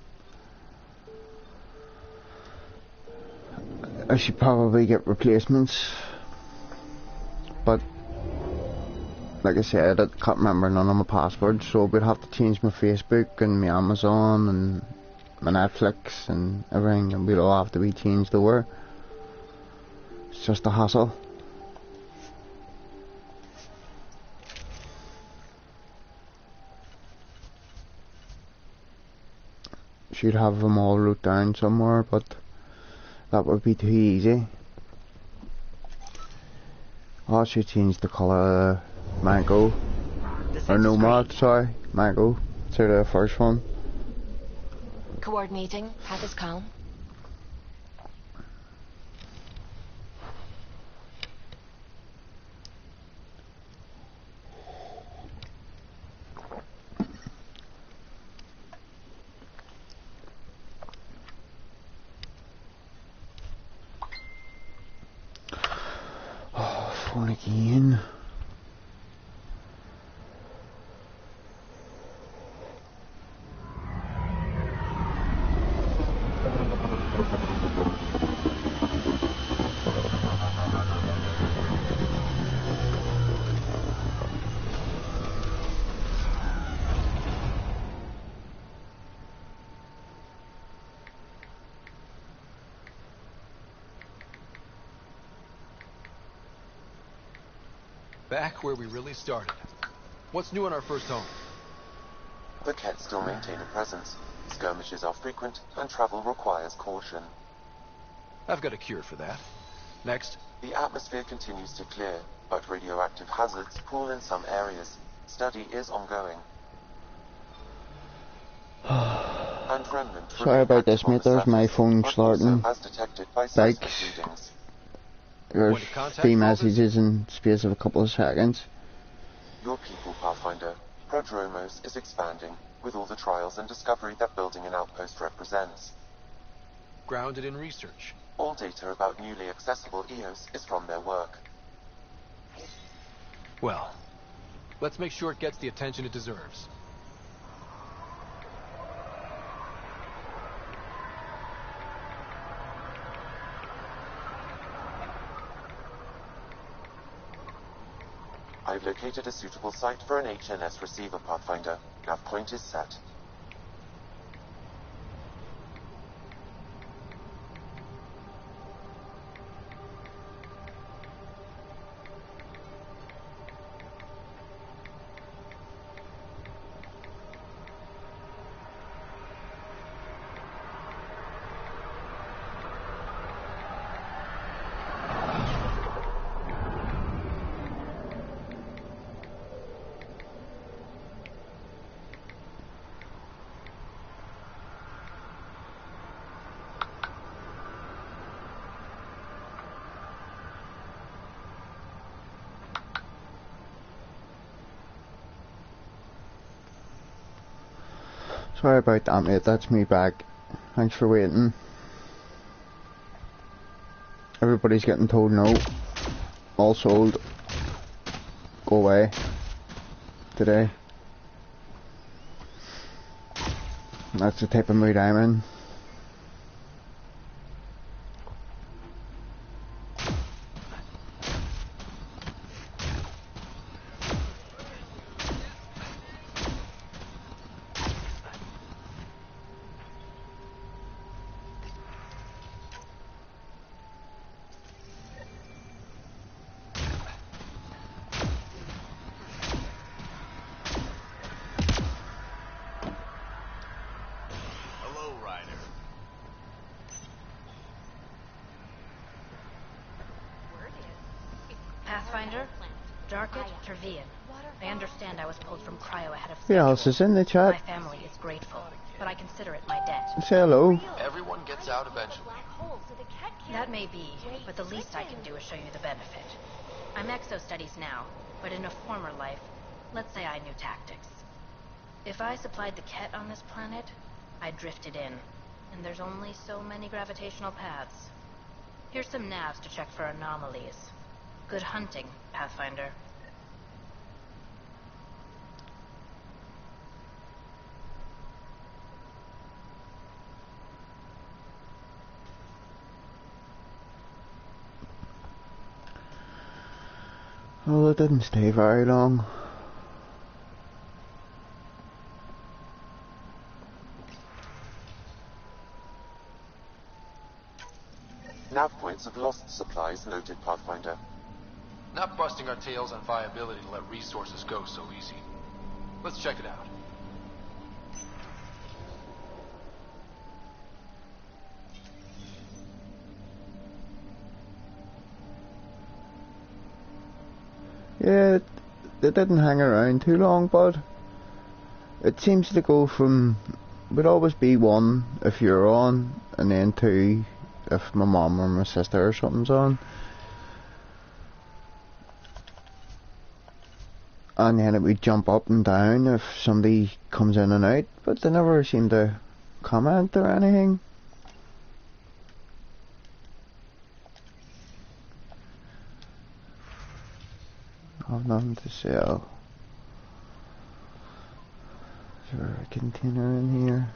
I should probably get replacements, but like I said, I can't remember none of my passwords, so we'd have to change my Facebook and my Amazon and my Netflix and everything, and we'd all have to be changed over. It's just a hassle. Should have them all wrote down somewhere, but that would be too easy. Oh, I should change the colour of Mango. Or Nomad, sorry. Mango. To the first one. Coordinating. Path is calm. Phone again. Back where we really started. What's new on our first home? The Kett still maintain a presence. Skirmishes are frequent, and travel requires caution. I've got a cure for that. Next. The atmosphere continues to clear, but radioactive hazards pool in some areas. Study is ongoing. And remnant Sorry about this, mate. There's my phone starting. as detected by Like, seismic readings. there's 3 messages in the space of a couple of seconds. Your people, Pathfinder. Prodromos is expanding, with all the trials and discovery that building an outpost represents. Grounded in research. All data about newly accessible EOS is from their work. Well, let's make sure it gets the attention it deserves. I've located a suitable site for an HNS receiver, Pathfinder. Nav point is set. Sorry about that, mate. That's me back. Thanks for waiting. Everybody's getting told no. All sold. Go away. Today. That's the type of mood I'm in. Who else is in the chat? My family is grateful, but I consider it my debt. Say hello. Everyone gets out eventually. That may be, but the least I can do is show you the benefit. I'm exo-studies now, but in a former life, let's say I knew tactics. If I supplied the Ket on this planet, I drifted in, and there's only so many gravitational paths. Here's some navs to check for anomalies. Good hunting, Pathfinder. Well, it didn't stay very long. Nav points of lost supplies noted, Pathfinder. Not busting our tails on viability to let resources go so easy. Let's check it out. Yeah, it didn't hang around too long, but it seems to go from, would always be 1 if you're on, and then 2 if my mom or my sister or something's on. And then it would jump up and down if somebody comes in and out, but they never seem to comment or anything. I've nothing to sell. Is there a container in here?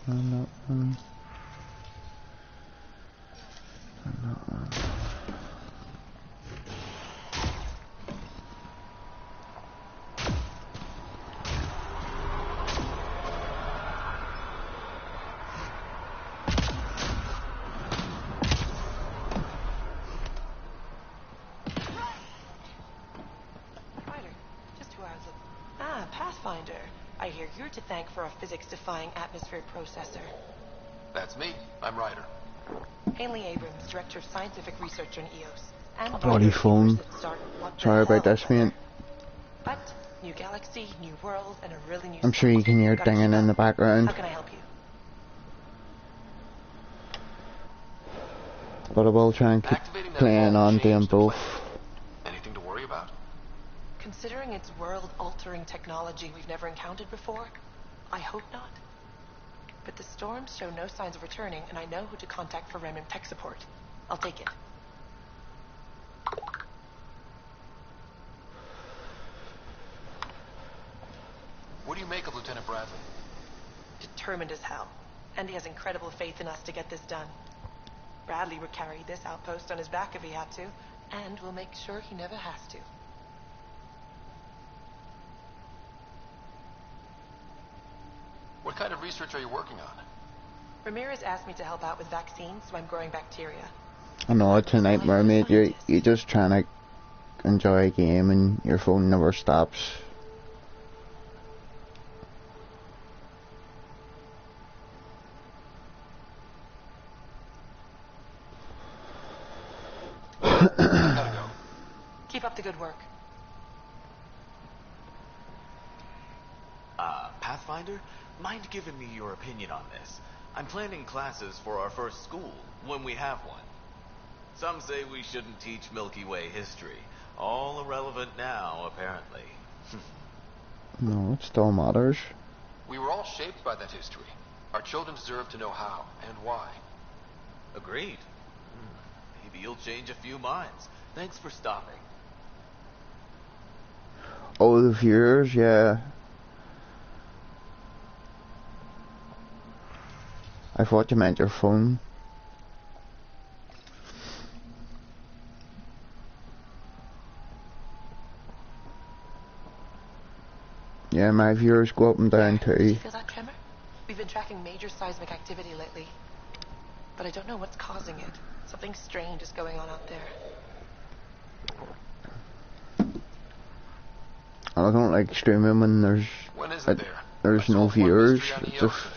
Not one. Not one. Pathfinder. I hear you're to thank for a physics-defying atmosphere processor. That's me. I'm Ryder. Haley Abrams, Director of Scientific Research on EOS. And bloody phone. Sorry about this, mate. But new galaxy, new world, and a really new. I'm sure you can hear it dinging in the background. How can I help you? But I will try and keep playing on doing both. Anything to worry about? Considering it's world-altering technology we've never encountered before, I hope not. But the storms show no signs of returning, and I know who to contact for remnant tech support. I'll take it. What do you make of Lieutenant Bradley? Determined as hell. And he has incredible faith in us to get this done. Bradley would carry this outpost on his back if he had to, and we'll make sure he never has to. What kind of research are you working on? Ramirez asked me to help out with vaccines, so I'm growing bacteria. I know it's a nightmare, mate. You're just trying to enjoy a game and your phone never stops. Gotta go. Keep up the good work. Pathfinder, mind giving me your opinion on this? I'm planning classes for our first school, when we have one. Some say we shouldn't teach Milky Way history. All irrelevant now, apparently. No, it still matters. We were all shaped by that history. Our children deserve to know how and why. Agreed. Maybe you'll change a few minds. Thanks for stopping. Oh, the viewers, yeah. I thought you meant your phone. Yeah, my viewers go up and down too. You feel that tremor? We've been tracking major seismic activity lately. But I don't know what's causing it. Something strange is going on out there. I don't like streaming when there's no viewers. Just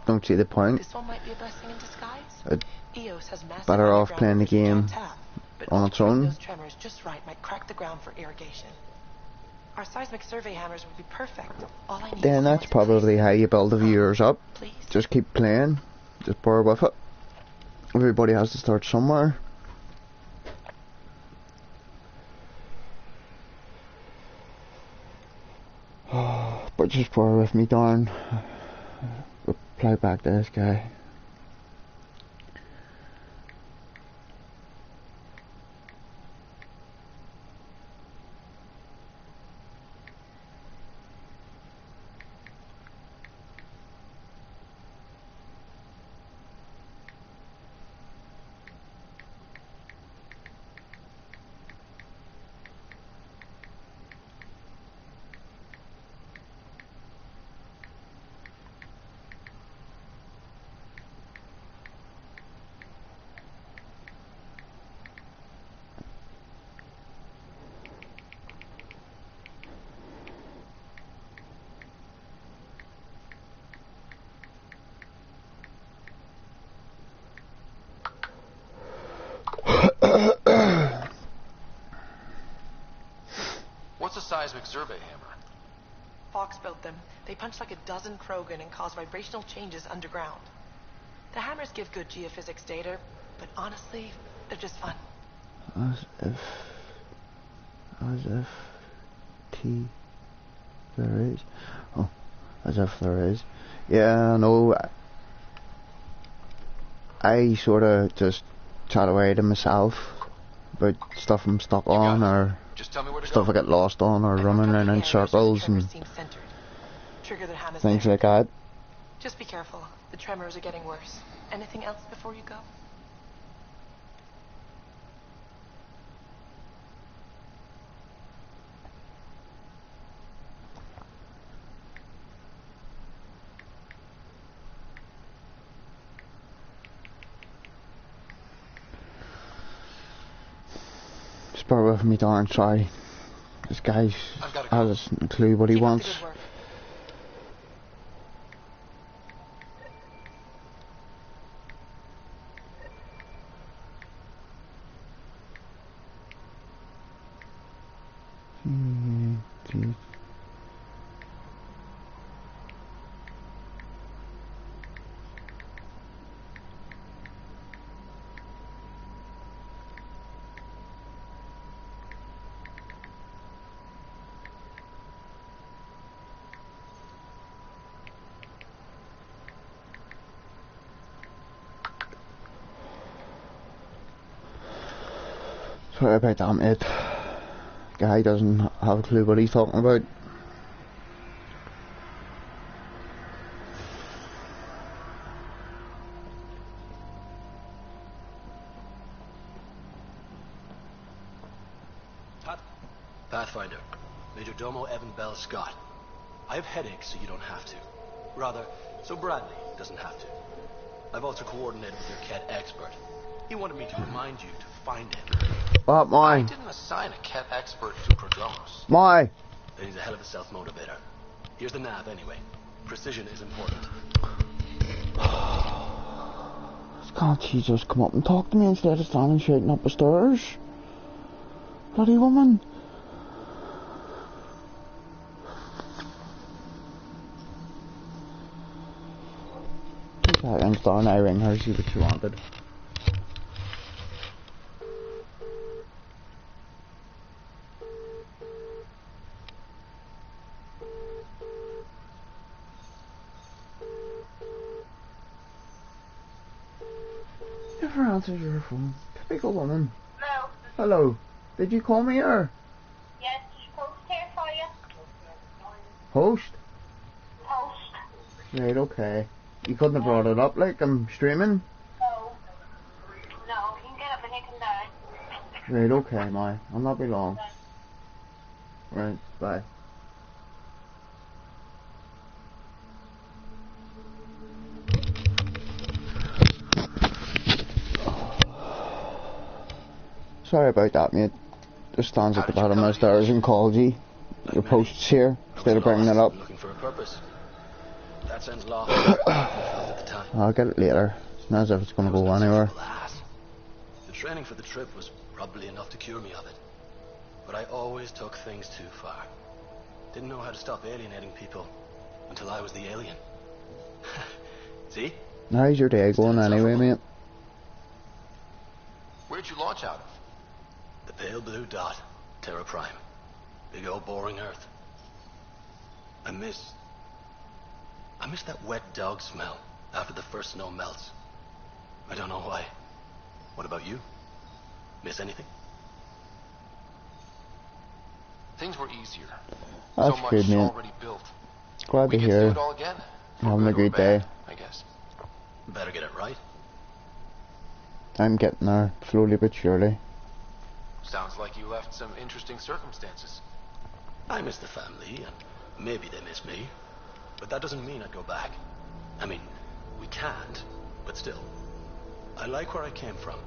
don't see the point. This one might be a blessing in disguise. EOS has massive Better off underground playing the reserves on game tap, but on its altering own. those tremors just right might crack the ground for irrigation. Our seismic survey hammers would be perfect. All I need Then is that's probably how you build the viewers up. Just keep playing. Just bear with it. Everybody has to start somewhere. But just bear with me, darn. Reply back to this guy. What's a seismic survey hammer? Fox built them. They punch like a dozen Krogan and cause vibrational changes underground. The hammers give good geophysics data, but honestly, they're just fun. As if there is. Oh, as if there is. Yeah, no. I sort of just chat away to myself about stuff I'm stuck on, or stuff I get lost on, or running around in circles and Trigger the hammers things there. like that. Just be careful. The tremors are getting worse. Anything else before you go? Just bear with me, darn, sorry. This guy has no clue what he wants. Sorry about that, mate. Guy doesn't have a clue what he's talking about. Pathfinder, Major Domo Evan Bell Scott. I have headaches, so you don't have to. Rather, so Bradley doesn't have to. I've also coordinated with your Ket expert. He wanted me to remind you to find him. What, my? I didn't assign a Ket expert to Prodromos. My? He's a hell of a self-motivator. Here's the nav anyway. Precision is important. Can't she just come up and talk to me instead of standing shouting up the stairs? Bloody woman. 2 seconds, darn, I ring her, see what she wanted. never answers your phone. Typical woman. Hello. Hello. Did you call me or? Yes, post here for you. Host? Post. Right, okay. You couldn't have brought it up like I'm streaming? No. No, you can get up and you can die. Right, okay, my. I'll not be long. Right, bye. Sorry about that, mate. Just stands at the bottom of the stairs and calls you. Your post's here, instead of bringing it up. Looking for a purpose. That sounds lawful. At the time. I'll get it later. It's not as if it's going to go anywhere. The training for the trip was probably enough to cure me of it. But I always took things too far. Didn't know how to stop alienating people until I was the alien. See? How's your day going anyway, mate? Where'd you launch out of? The pale blue dot, Terra Prime. Big old boring Earth. I miss that wet dog smell after the first snow melts. I don't know why. What about you? Miss anything? Things were easier. That's so much good, mate. already built. Glad to We get hear. to do it all again. Having a good day. I guess. Better get it right. I'm getting there, slowly but surely. Sounds like you left some interesting circumstances. I miss the family, and maybe they miss me. But that doesn't mean I'd go back. I mean, we can't, but still. I like where I came from.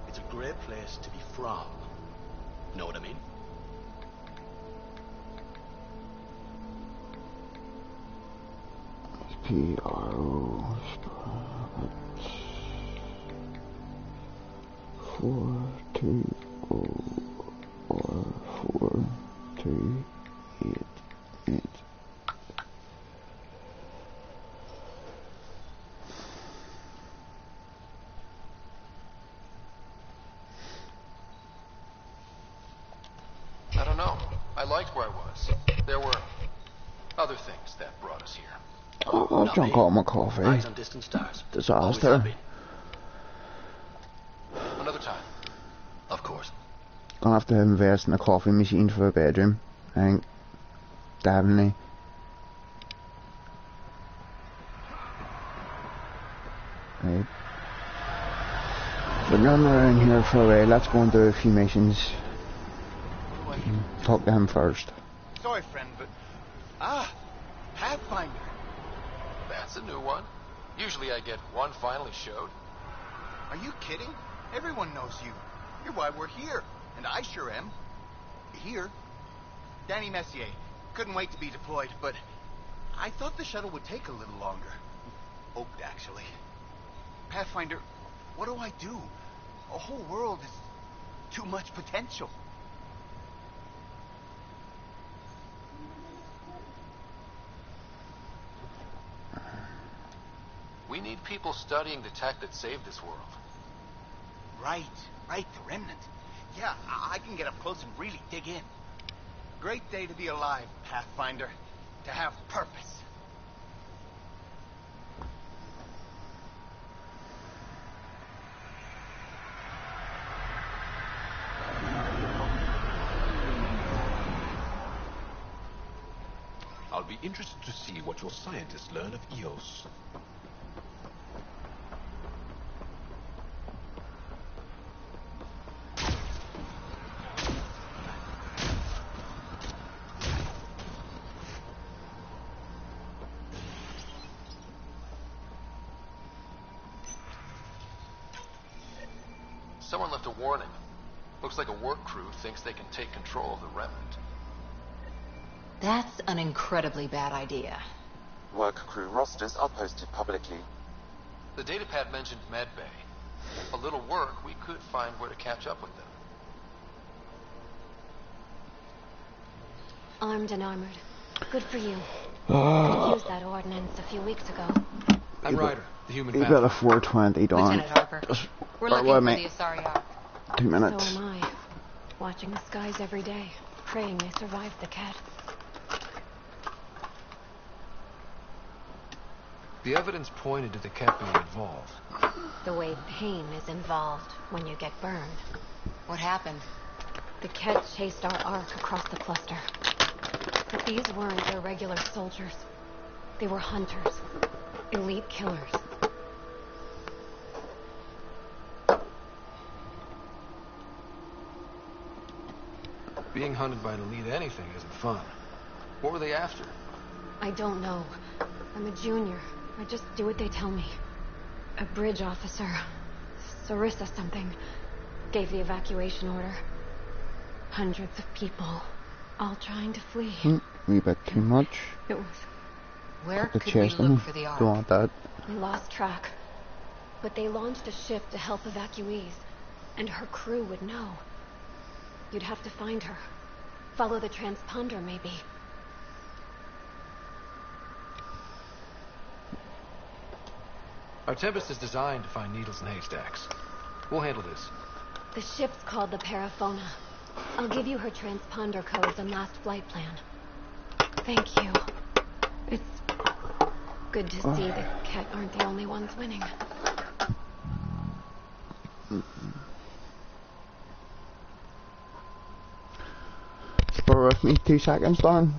It's a great place to be from. Know what I mean? PRO 420 or 4288. I don't know. I liked where I was. There were other things that brought us here. Oh, I've drunk all my coffee. Eyes on distant stars. Disaster. Another time. Of course. Gonna have to invest in a coffee machine for a bedroom. I think. Definitely. Right. Been running around here for a while. Let's go and do a few missions. Talk to him first. Sorry, friend, but... Pathfinder. That's a new one. Usually I get one finally showed. Are you kidding? Everyone knows you. You're why we're here. And I sure am. Here. Danny Messier. Couldn't wait to be deployed, but... I thought the shuttle would take a little longer. Hoped, actually. Pathfinder, what do I do? A whole world is too much potential. We need people studying the tech that saved this world. Right, the remnant. Yeah, I can get up close and really dig in. Great day to be alive, Pathfinder. To have purpose. I'll be interested to see what your scientists learn of EOS. Someone left a warning. Looks like a work crew thinks they can take control of the remnant. That's an incredibly bad idea. Work crew rosters are posted publicly. The datapad mentioned medbay. A little work, we could find where to catch up with them. Armed and armored. Good for you. Could used that ordnance a few weeks ago. I'm Ryder, the human You got a 420 down. Lieutenant Harper. We're looking for the Asari. 2 minutes. So am I. Watching the skies every day. Praying they survived the cat. The evidence pointed to the cat being involved. The way pain is involved when you get burned. What happened? The cat chased our ark across the cluster. But these weren't their regular soldiers. They were hunters. Elite killers. Being hunted by an elite anything isn't fun. What were they after? I don't know. I'm a junior. I just do what they tell me. A bridge officer, Sarissa something, gave the evacuation order. Hundreds of people, all trying to flee. Wee bit too much. It was... Where The could we chest on me. look for the ark? Don't want that. We lost track. But they launched a ship to help evacuees, and her crew would know. You'd have to find her. Follow the transponder, maybe. Our Tempest is designed to find needles in haystacks. We'll handle this. The ship's called the Paraphona. I'll give you her transponder codes and last flight plan. Thank you. It's good to see the Ket aren't the only ones winning. Bear with me 2 seconds, Darren.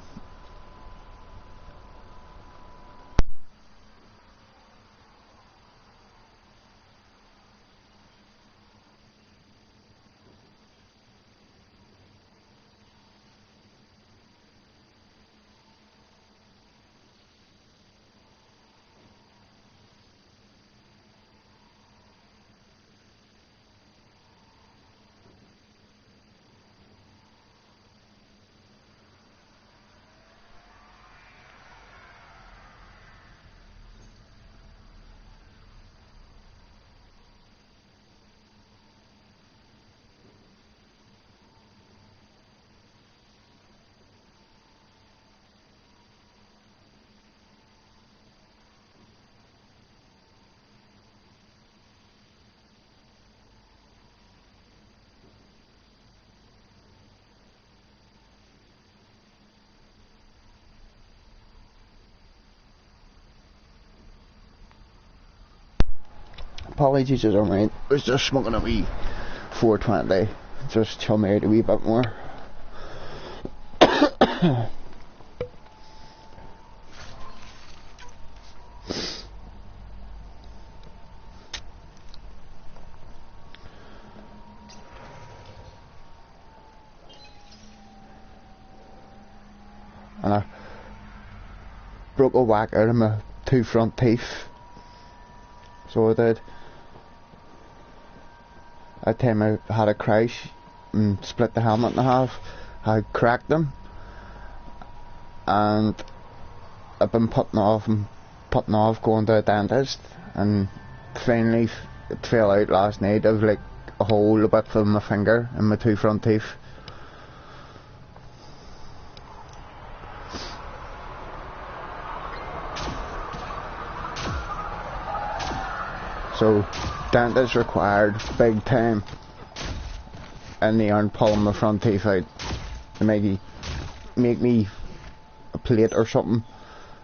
Apologies, is alright. I was just smoking a wee 420. Just chill me out a wee bit more. And I broke a whack out of my 2 front teeth. So I did. That time I had a crash and split the helmet in half. I cracked them, and I've been putting off going to a dentist, and finally it fell out last night. I've like a hole a bit from my finger in my 2 front teeth. So, dentist required big time, and they aren't pulling my front teeth out to make me a plate or something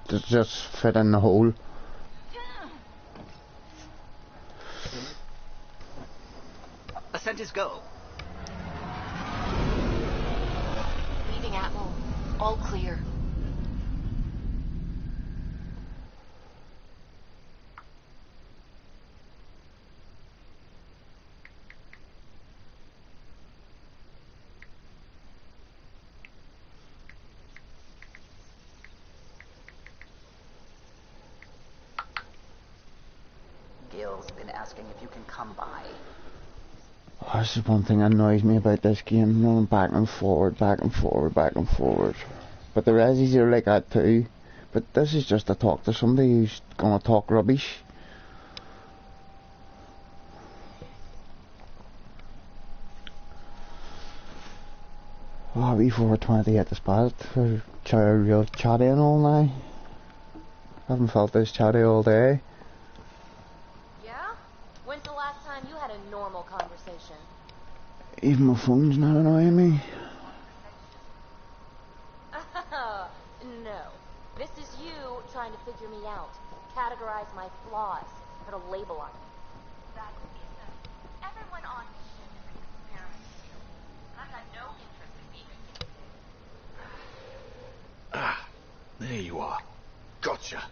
to just fit in the hole. Ascent is go. Leaving Atmo. All clear. Gil's been asking if you can come by. Oh, this is one thing that annoys me about this game, running back and forward, back and forward, back and forward. But the resis are like that too. But this is just to talk to somebody who's gonna talk rubbish. Oh, before 20 at the spot for real chatty and all now. I haven't felt this chatty all day. Yeah? When's the last time you had a normal conversation? Even my phone's not annoying me. No. This is you trying to figure me out. Categorize my flaws. Put a label on it. That isn't. Everyone on this ship is an experiment. I've got no interest in being a Ah, there you are. Gotcha.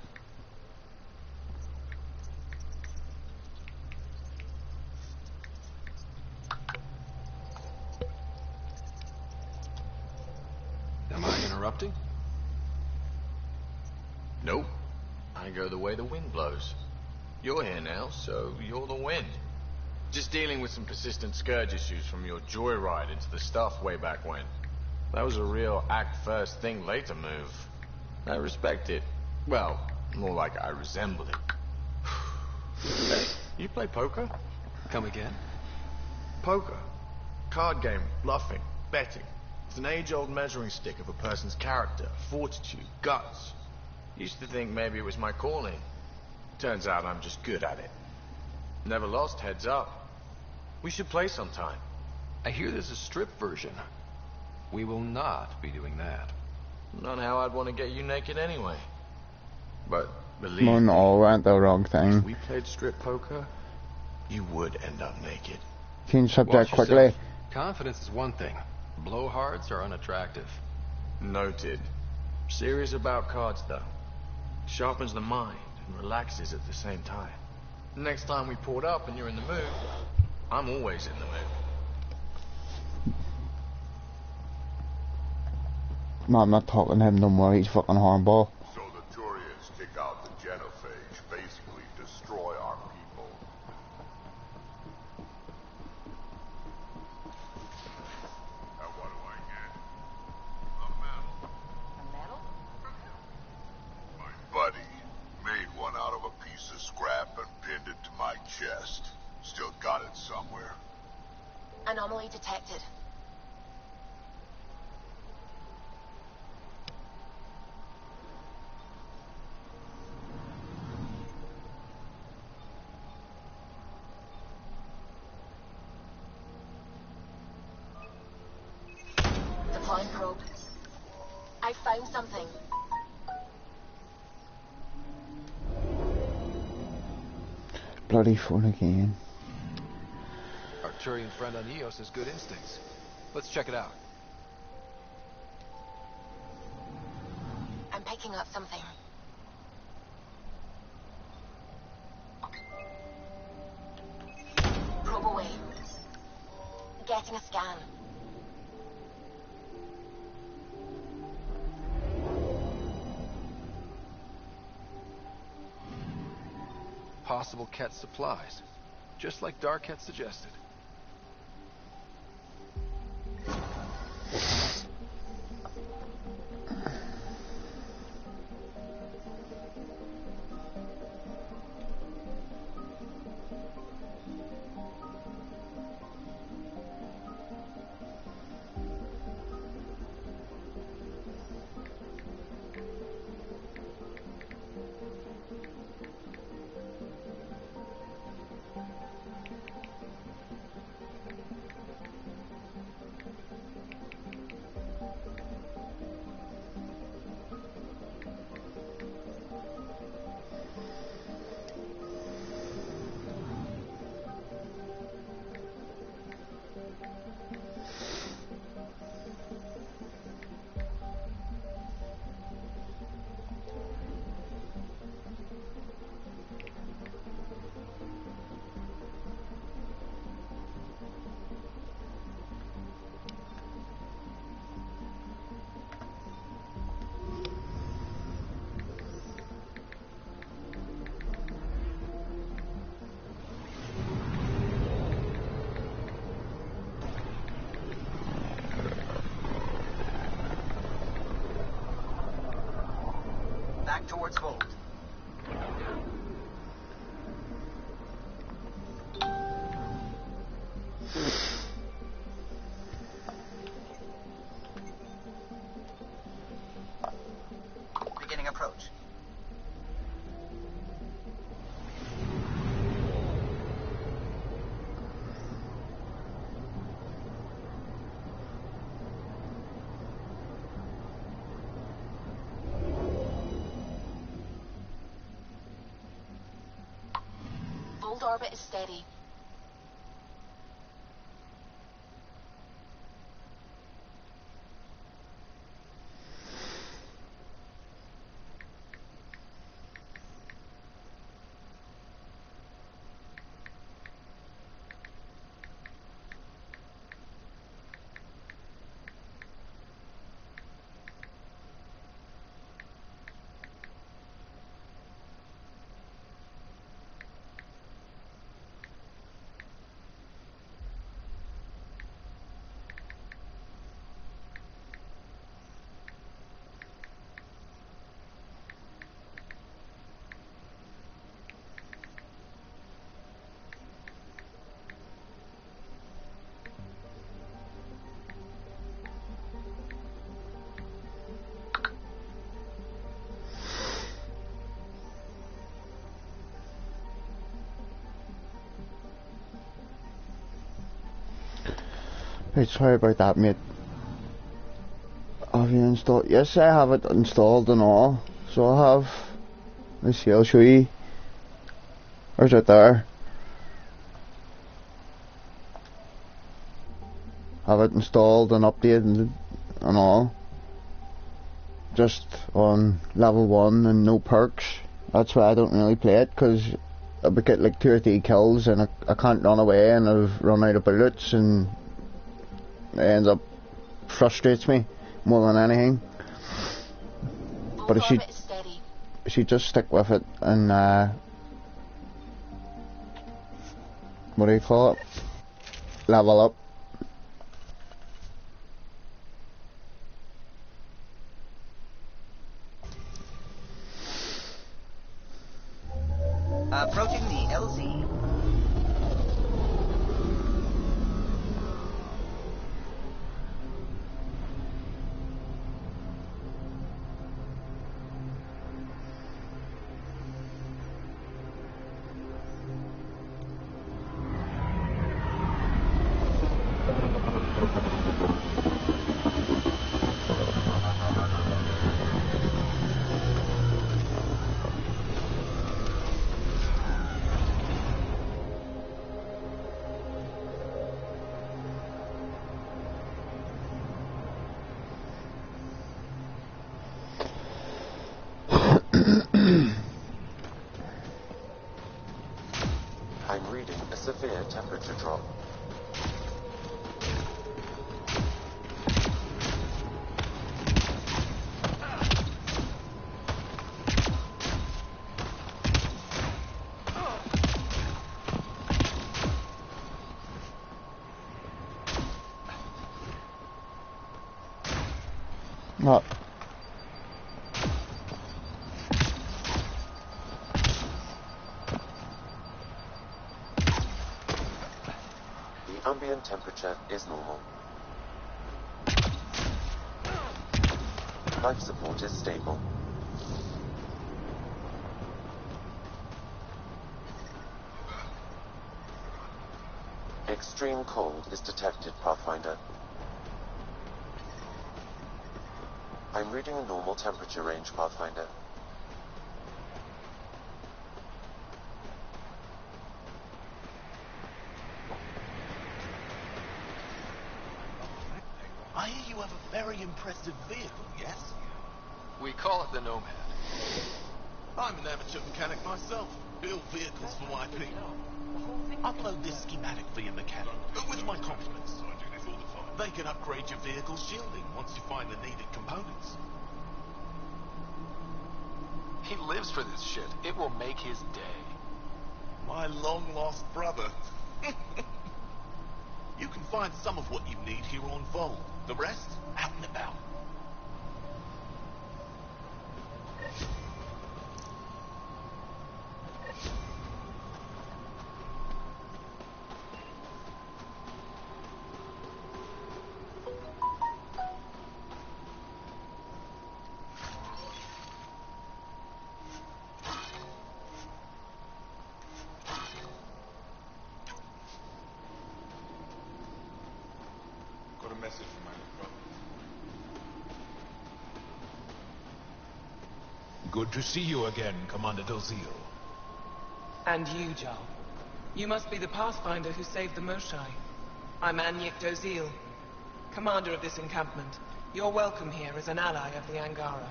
Am I interrupting? Nope. I go the way the wind blows. You're here now, so you're the wind. Just dealing with some persistent scourge issues from your joyride into the stuff way back when. That was a real act first, think later move. I respect it. Well, more like I resemble it. Hey, you play poker? Come again? Poker. Card game, bluffing, betting. It's an age-old measuring stick of a person's character, fortitude, guts. Used to think maybe it was my calling. Turns out I'm just good at it. Never lost, heads up. We should play sometime. I hear there's a strip version. We will not be doing that. Not how I'd want to get you naked anyway. But believe No, me, no, went the wrong if thing. we played strip poker, you would end up naked. Change subject Watch quickly. yourself. Confidence is one thing. Blowhards are unattractive. Noted. Serious about cards, though. Sharpens the mind and relaxes at the same time. Next time we port up and you're in the mood, I'm always in the mood. No, I'm not talking to him no more. He's fucking hornball. So the Turians kick out the genophage, basically destroy our people. And what do I get? A medal. A medal? My buddy made one out of a piece of scrap and pinned it to my chest. Still got it somewhere. Anomaly detected. Deploying probe. I found something. Bloody fun again. Our Turian friend on Eos has good instincts. Let's check it out. I'm picking up something. Probe away. Getting a scan. Possible Ket supplies. Just like Dark suggested. Back towards Volt. Beginning approach. Hold orbit steady. Right, sorry about that, mate. Have you installed? Yes, I have it installed and all. So I have. Let's see, I'll show you. Where's it there? Have it installed and updated and all. Just on level 1 and no perks. That's why I don't really play it, because I would get like 2 or 3 kills and I can't run away and I've run out of bullets, and it ends up frustrates me more than anything. But if she just stick with it and what do you call it? Level up. Approaching the LZ. I'm reading a severe temperature drop. What? The ambient temperature is normal. Life support is stable. Extreme cold is detected, Pathfinder. I'm reading a normal temperature range, Pathfinder. I hear you have a very impressive vehicle, yes? We call it the Nomad. I'm an amateur mechanic myself. Build vehicles for my people. Upload this schematic for your mechanic, with my compliments. They can upgrade your vehicle's shielding once you find the needed components. He lives for this shit. It will make his day. My long-lost brother. You can find some of what you need here on Vol. The rest, out and about. Got a message from my brother. Good to see you again, Commander Delzio. And you, Joe. You must be the Pathfinder who saved the Moshai. I'm Anyek Dozil, commander of this encampment. You're welcome here as an ally of the Angara.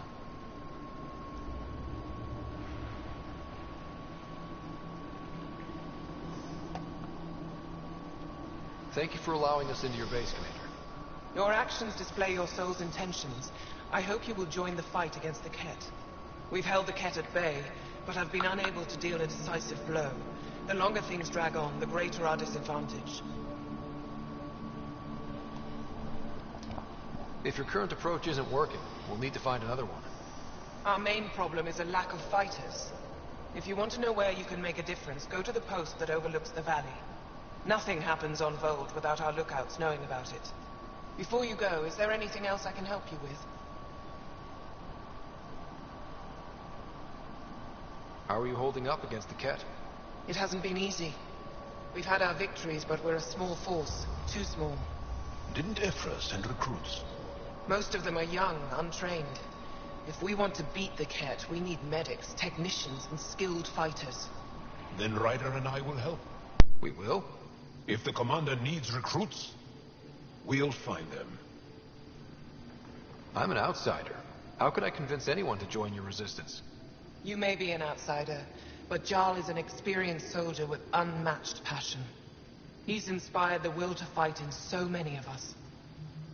Thank you for allowing us into your base, Commander. Your actions display your soul's intentions. I hope you will join the fight against the Ket. We've held the Ket at bay, but have been unable to deal a decisive blow. The longer things drag on, the greater our disadvantage. If your current approach isn't working, we'll need to find another one. Our main problem is a lack of fighters. If you want to know where you can make a difference, go to the post that overlooks the valley. Nothing happens on Vold without our lookouts knowing about it. Before you go, is there anything else I can help you with? How are you holding up against the Ket? It hasn't been easy. We've had our victories, but we're a small force. Too small. Didn't Ephra send recruits? Most of them are young, untrained. If we want to beat the Ket, we need medics, technicians, and skilled fighters. Then Ryder and I will help. We will? If the commander needs recruits, we'll find them. I'm an outsider. How could I convince anyone to join your resistance? You may be an outsider, but Jarl is an experienced soldier with unmatched passion. He's inspired the will to fight in so many of us.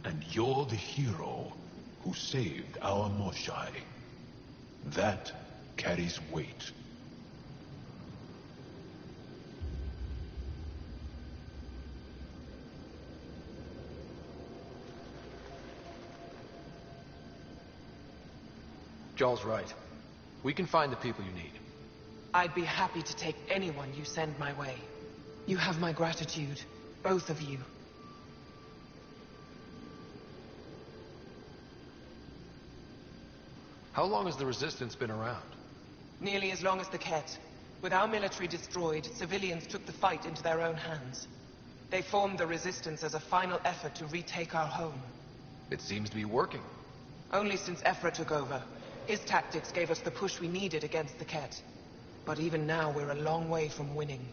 And you're the hero who saved our Moshai. That carries weight. Jarl's right. We can find the people you need. I'd be happy to take anyone you send my way. You have my gratitude, both of you. How long has the Resistance been around? Nearly as long as the Ket. With our military destroyed, civilians took the fight into their own hands. They formed the Resistance as a final effort to retake our home. It seems to be working. Only since Ephra took over. His tactics gave us the push we needed against the Ket. But even now, we're a long way from winning.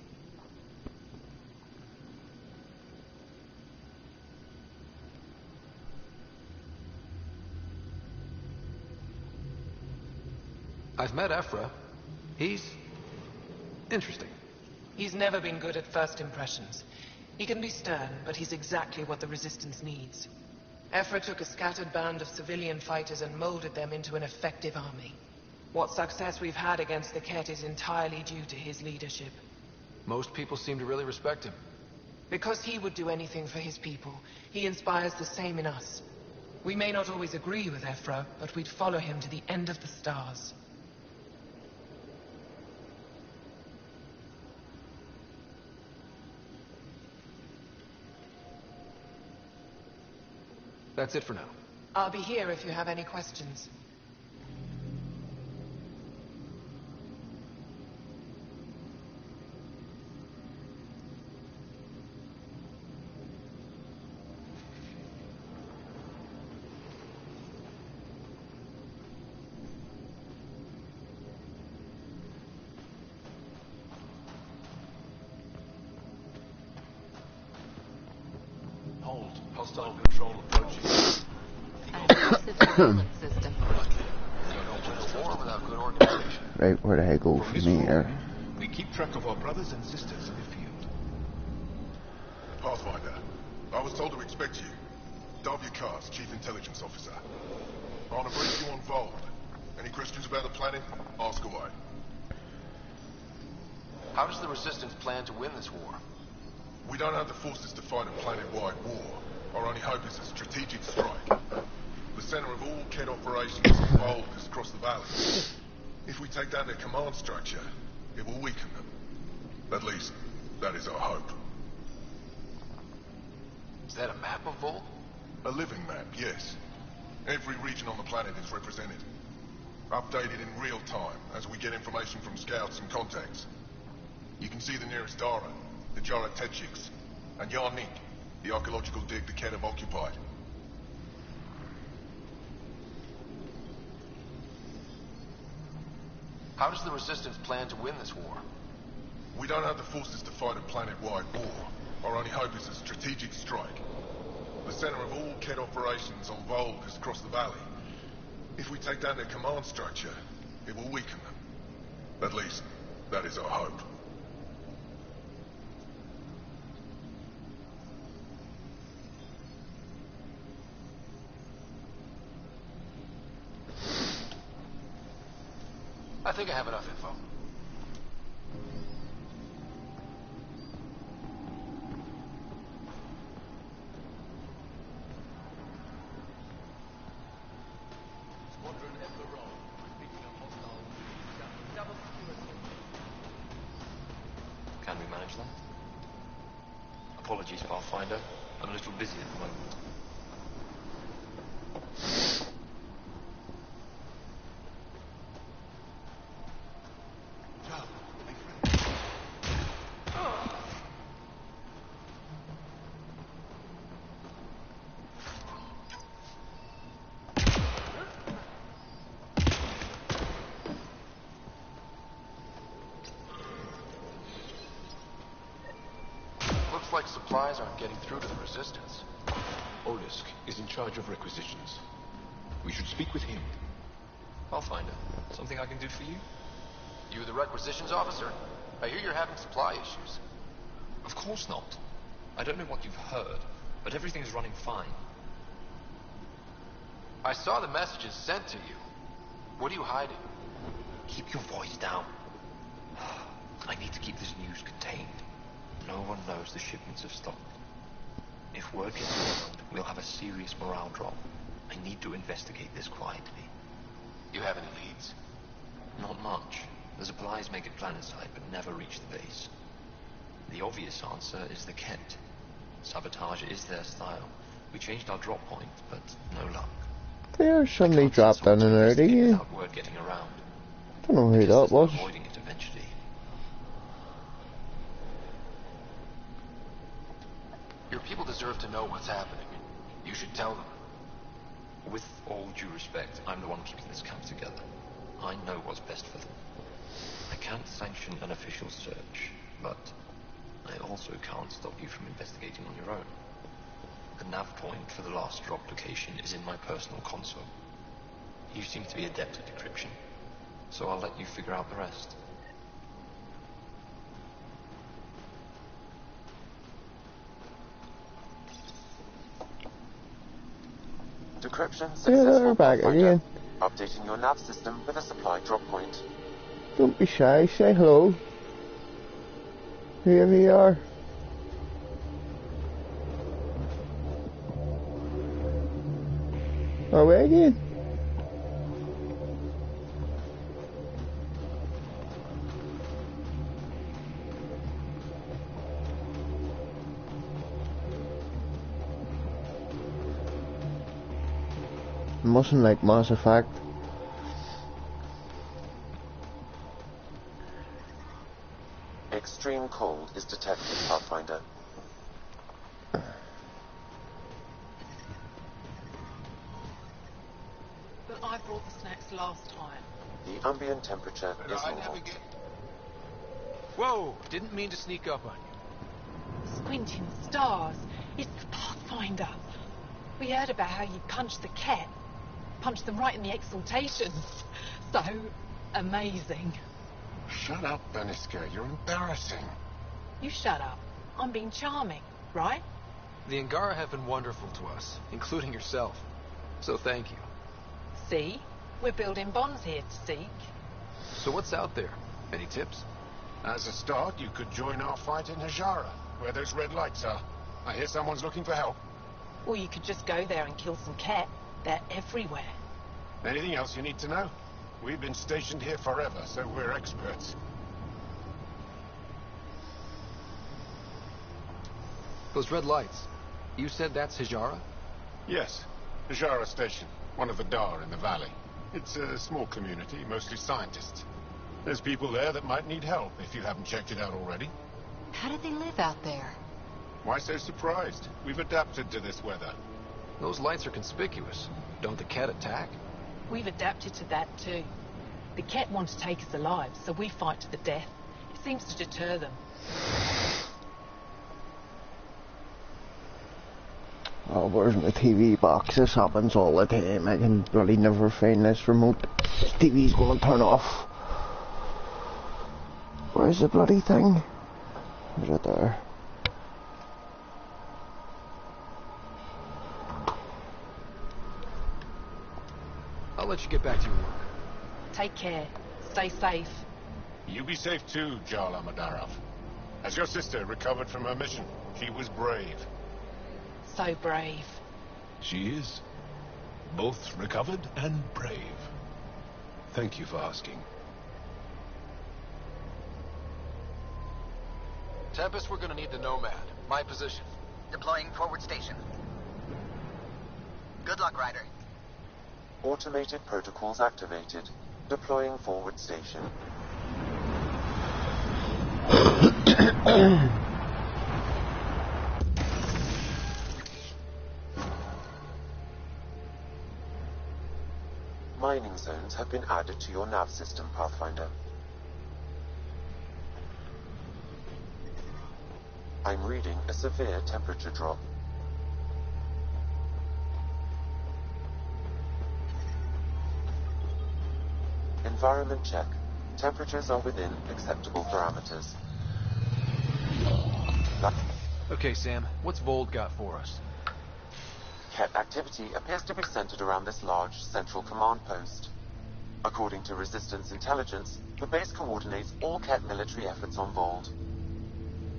I've met Ephra. He's interesting. He's never been good at first impressions. He can be stern, but he's exactly what the Resistance needs. Ephra took a scattered band of civilian fighters and molded them into an effective army. What success we've had against the Ket is entirely due to his leadership. Most people seem to really respect him. Because he would do anything for his people, he inspires the same in us. We may not always agree with Ephra, but we'd follow him to the end of the stars. That's it for now. I'll be here if you have any questions. Hold. Hostile control approaching. System. Right, where the heck go from here? We keep track of our brothers and sisters in the field. Pathfinder, I was told to expect you. W. Cars, Chief Intelligence Officer. I want to brief you on Vold. Any questions about the planet? Ask away. How does the Resistance plan to win this war? We don't have the forces to fight a planet-wide war. Our only hope is a strategic strike. The center of all Ket operations in Vold is across the valley. If we take down their command structure, it will weaken them. At least, that is our hope. Is that a map of Vold? A living map, yes. Every region on the planet is represented. Updated in real time as we get information from scouts and contacts. You can see the nearest Dara, the Jara Tetchiks, and Yarnik, the archaeological dig the Ket have occupied. How does the Resistance plan to win this war? We don't have the forces to fight a planet-wide war. Our only hope is a strategic strike. The center of all Kett operations on Volk is across the valley. If we take down their command structure, it will weaken them. At least, that is our hope. I think I have enough info. Can we manage that? Apologies, Pathfinder. I'm a little busy at the moment. Looks like supplies aren't getting through to the Resistance. Olisk is in charge of requisitions. We should speak with him. Pathfinder, something I can do for you? You the requisitions officer? I hear you're having supply issues. Of course not. I don't know what you've heard, but everything's running fine. I saw the messages sent to you. What are you hiding? Keep your voice down. I need to keep this news contained. No one knows the shipments have stopped. If word gets around, we'll have a serious morale drop. I need to investigate this quietly. You have any leads? Not much. The supplies make it planetside, but never reach the base. The obvious answer is the Kett. Sabotage is their style. We changed our drop point, but no luck. There somebody dropped down an alert again. Without word getting around. Don't know who that was. Avoiding it eventually. Your people deserve to know what's happening. You should tell them. With all due respect, I'm the one keeping this camp together. I know what's best for them. I can't sanction an official search, but I also can't stop you from investigating on your own. The nav point for the last drop location is in my personal console. You seem to be adept at decryption, so I'll let you figure out the rest. Decryption Yeah, successful, they're back Pathfinder. again. Updating your nav system with a supply drop point. Don't be shy, say hello. Whoever you are. Are we again? Mustn't like Mass Effect. Extreme cold is detected, Pathfinder. But I brought the snacks last time. The ambient temperature is normal. Whoa! Didn't mean to sneak up on you. Squinting stars. It's the Pathfinder. We heard about how you punched the Kett. Punched them right in the exaltations. So amazing. Shut up, Beniska. You're embarrassing. You shut up. I'm being charming, right? The Angara have been wonderful to us, including yourself. So thank you. See? We're building bonds here to seek. So what's out there? Any tips? As a start, you could join our fight in Hajara, where those red lights are. I hear someone's looking for help. Or you could just go there and kill some Kett. They're everywhere. Anything else you need to know? We've been stationed here forever, so we're experts. Those red lights. You said that's Hajara? Yes. Hajara Station, one of the Dar in the valley. It's a small community, mostly scientists. There's people there that might need help, if you haven't checked it out already. How do they live out there? Why so surprised? We've adapted to this weather. Those lights are conspicuous. Don't the Kett attack? We've adapted to that too. The Kett want to take us alive, so we fight to the death. It's seems to deter them. Oh, where's my TV box? This happens all the time. I can bloody never find this remote. This TV's gonna turn off. Where's the bloody thing? Is it there? I'll let you get back to your work. Take care. Stay safe. You be safe too, Jarl Amadarov. Has your sister recovered from her mission? She was brave. So brave. She is. Both recovered and brave. Thank you for asking. Tempest, we're gonna need the Nomad. My position. Deploying forward station. Good luck, Ryder. Automated protocols activated. Deploying forward station. Mining zones have been added to your nav system, Pathfinder. I'm reading a severe temperature drop. Environment check. Temperatures are within acceptable parameters. Okay, Sam, what's Vold got for us? Ket activity appears to be centered around this large central command post. According to Resistance intelligence, the base coordinates all Ket military efforts on Vold.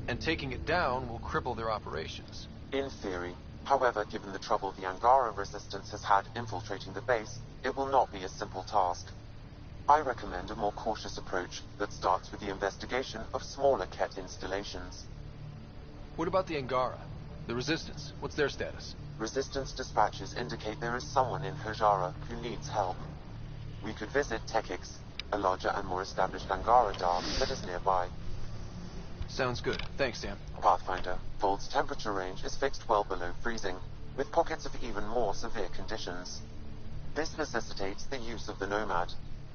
And taking it down will cripple their operations. In theory. However, given the trouble the Angara Resistance has had infiltrating the base, it will not be a simple task. I recommend a more cautious approach that starts with the investigation of smaller Ket installations. What about the Angara? The Resistance, what's their status? Resistance dispatches indicate there is someone in Hajara who needs help. We could visit Tekix, a larger and more established Angara Dar that is nearby. Sounds good. Thanks, Sam. Pathfinder, Vold's temperature range is fixed well below freezing, with pockets of even more severe conditions. This necessitates the use of the Nomad.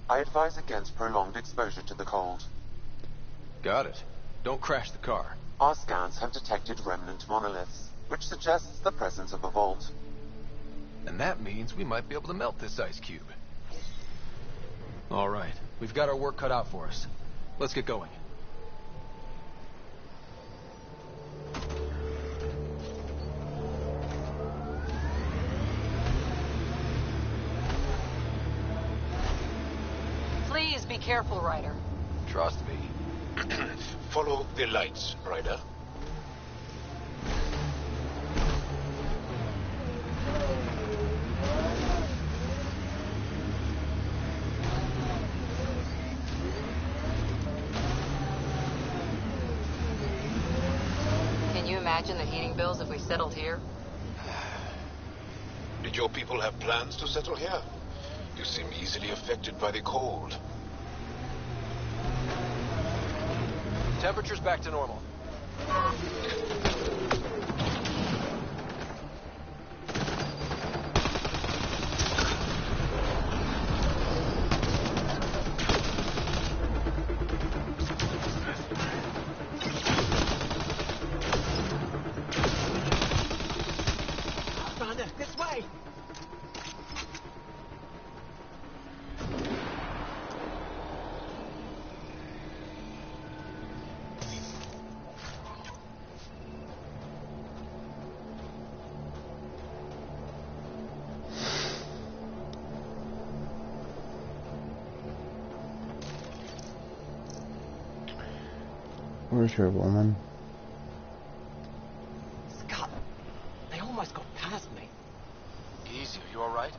I advise against prolonged exposure to the cold. Got it. Don't crash the car. Our scans have detected remnant monoliths, which suggests the presence of a vault. And that means we might be able to melt this ice cube. All right, we've got our work cut out for us. Let's get going. Please be careful, Ryder. Trust me. Follow the lights, Ryder. Can you imagine the heating bills if we settled here? Did your people have plans to settle here? You seem easily affected by the cold. Temperature's back to normal. Rhonda, this way! Where's your woman? Scott, they almost got past me. Easy, are you alright?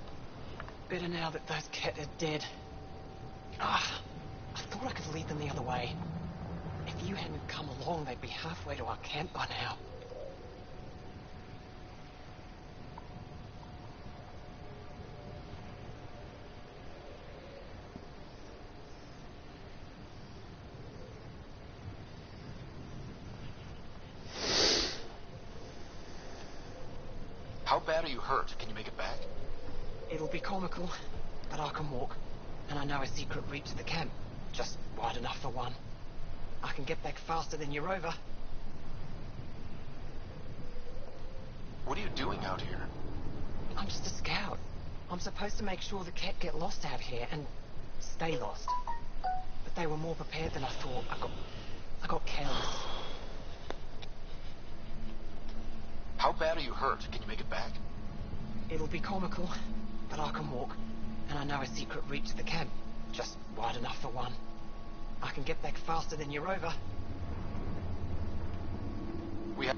Better now that those Ket are dead. Ah, I thought I could lead them the other way. If you hadn't come along, they'd be halfway to our camp by now. How bad are you hurt? Can you make it back? It'll be comical, but I can walk. And I know a secret route to the camp. Just wide enough for one. I can get back faster than your rover. What are you doing out here? I'm just a scout. I'm supposed to make sure the Ket get lost out here and stay lost. But they were more prepared than I thought. I got careless. How bad are you hurt? Can you make it back? It'll be comical, but I can walk. And I know a secret route to the camp. Just wide enough for one. I can get back faster than your rover. We have...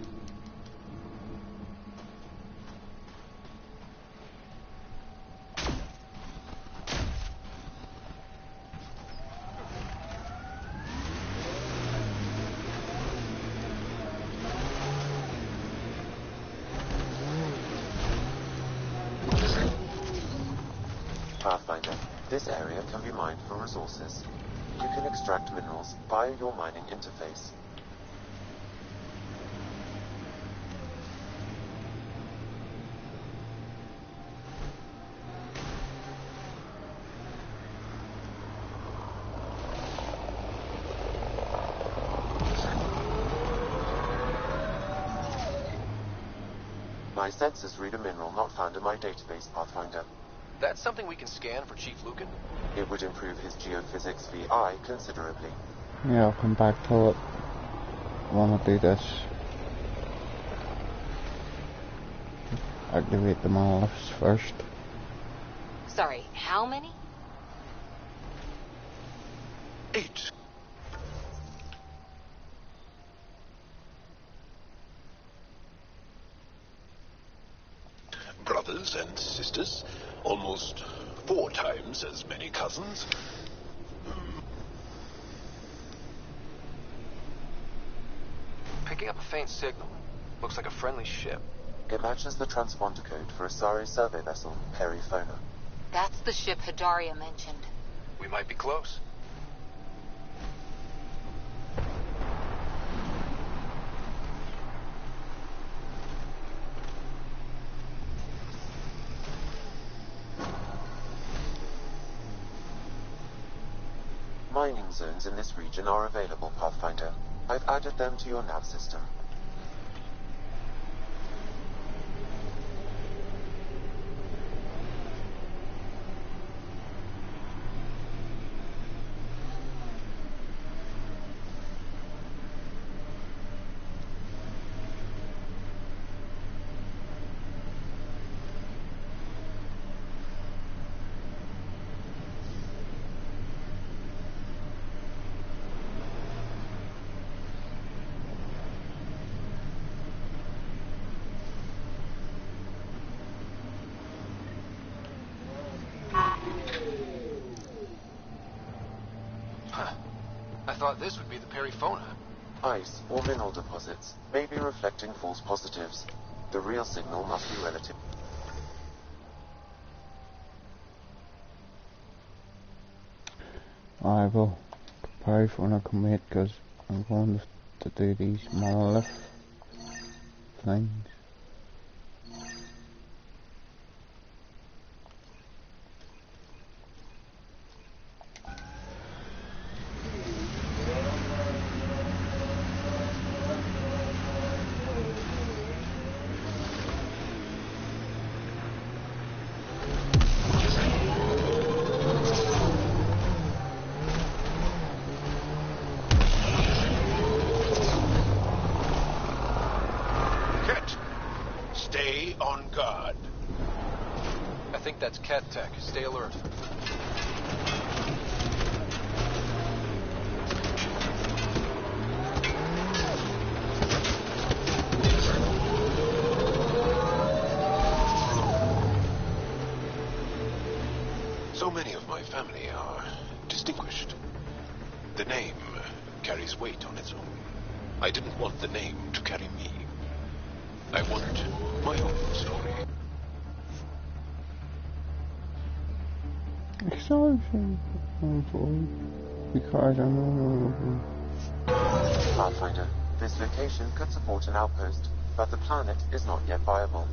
Pathfinder, this area can be mined for resources. You can extract minerals via your mining interface. My sensors read a mineral not found in my database, Pathfinder. That's something we can scan for Chief Lucan? It would improve his geophysics VI considerably. Yeah, I'll come back to it. I want to do this. Activate the monoliths first. Sorry, how many? 8. Brothers and sisters, almost 4 times as many cousins. Picking up a faint signal. Looks like a friendly ship. It matches the transponder code for a Asari survey vessel, Perifona. That's the ship Hidaria mentioned. We might be close. Mining zones in this region are available, Pathfinder. I've added them to your nav system. I thought this would be the Perifona. Ice or mineral deposits may be reflecting false positives. The real signal must be relative. I will prepare for when I commit because I'm going to do these monolith things. Stay on guard. I think that's Cat Tech. Stay alert. So many of my family are distinguished. The name carries weight on its own. I didn't want the name to carry me. I want my own story. Pathfinder, this location could support an outpost, but the planet is not yet viable.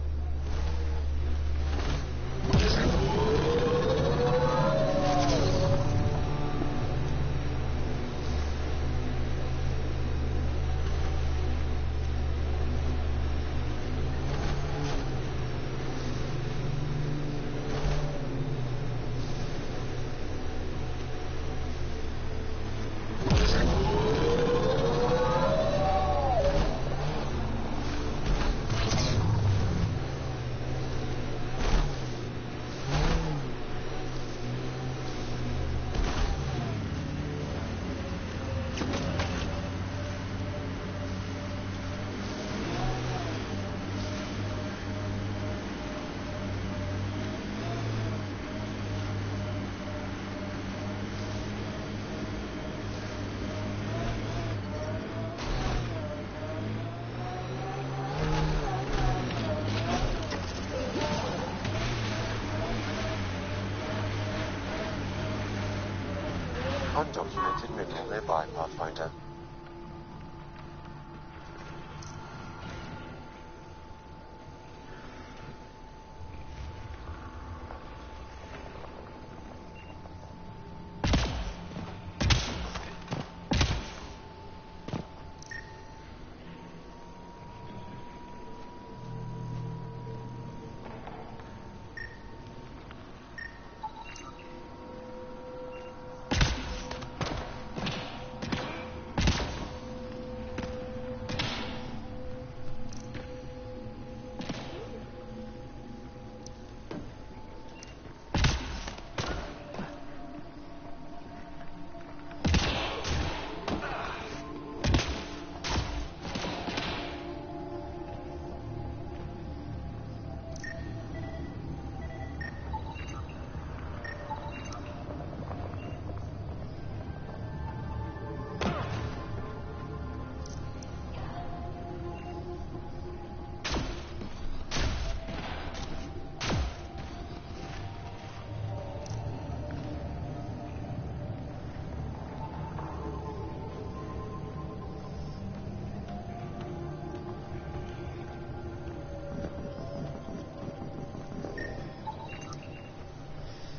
undocumented mineral nearby, Pathfinder.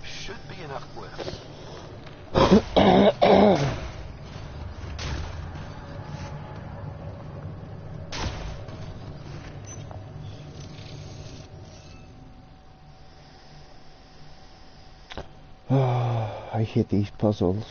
Should be enough glyphs. I hate these puzzles.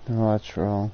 No, that's wrong.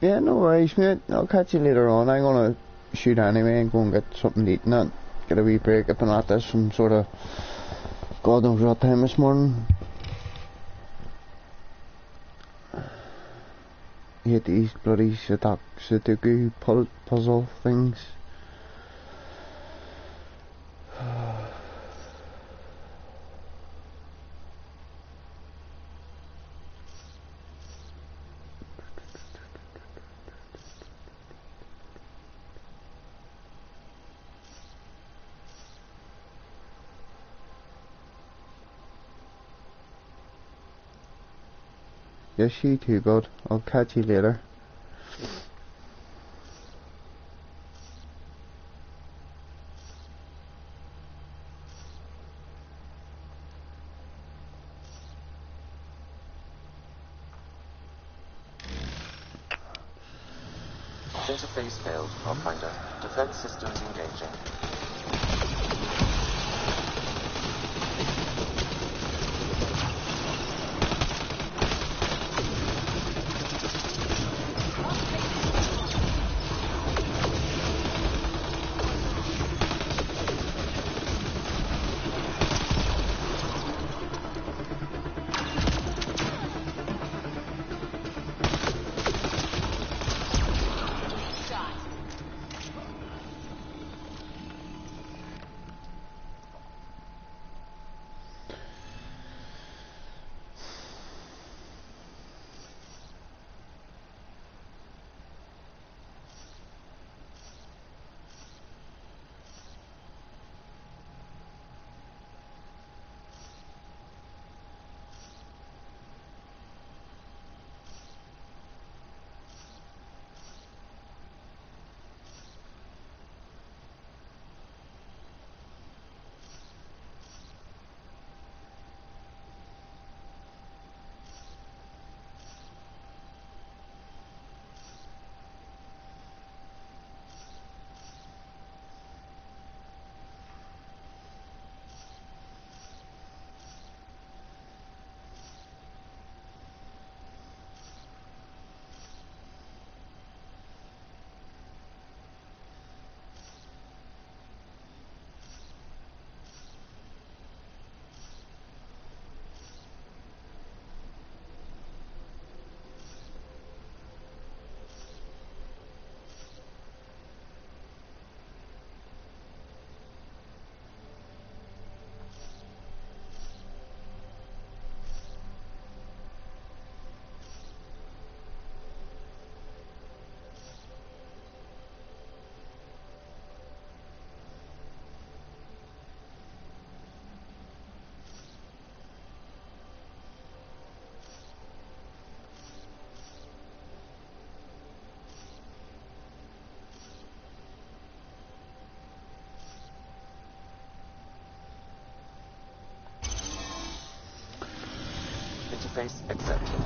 Yeah, no worries, mate. I'll catch you later on. I'm gonna shoot anyway and go and get something to eat and that. Get a wee break. I've been at this from sort of God knows what time this morning. I hate these bloody Sudoku puzzle things. Yes, you too, bud. I'll catch you later. Interface failed, Pathfinder. Defense systems engaging. Interface accepted.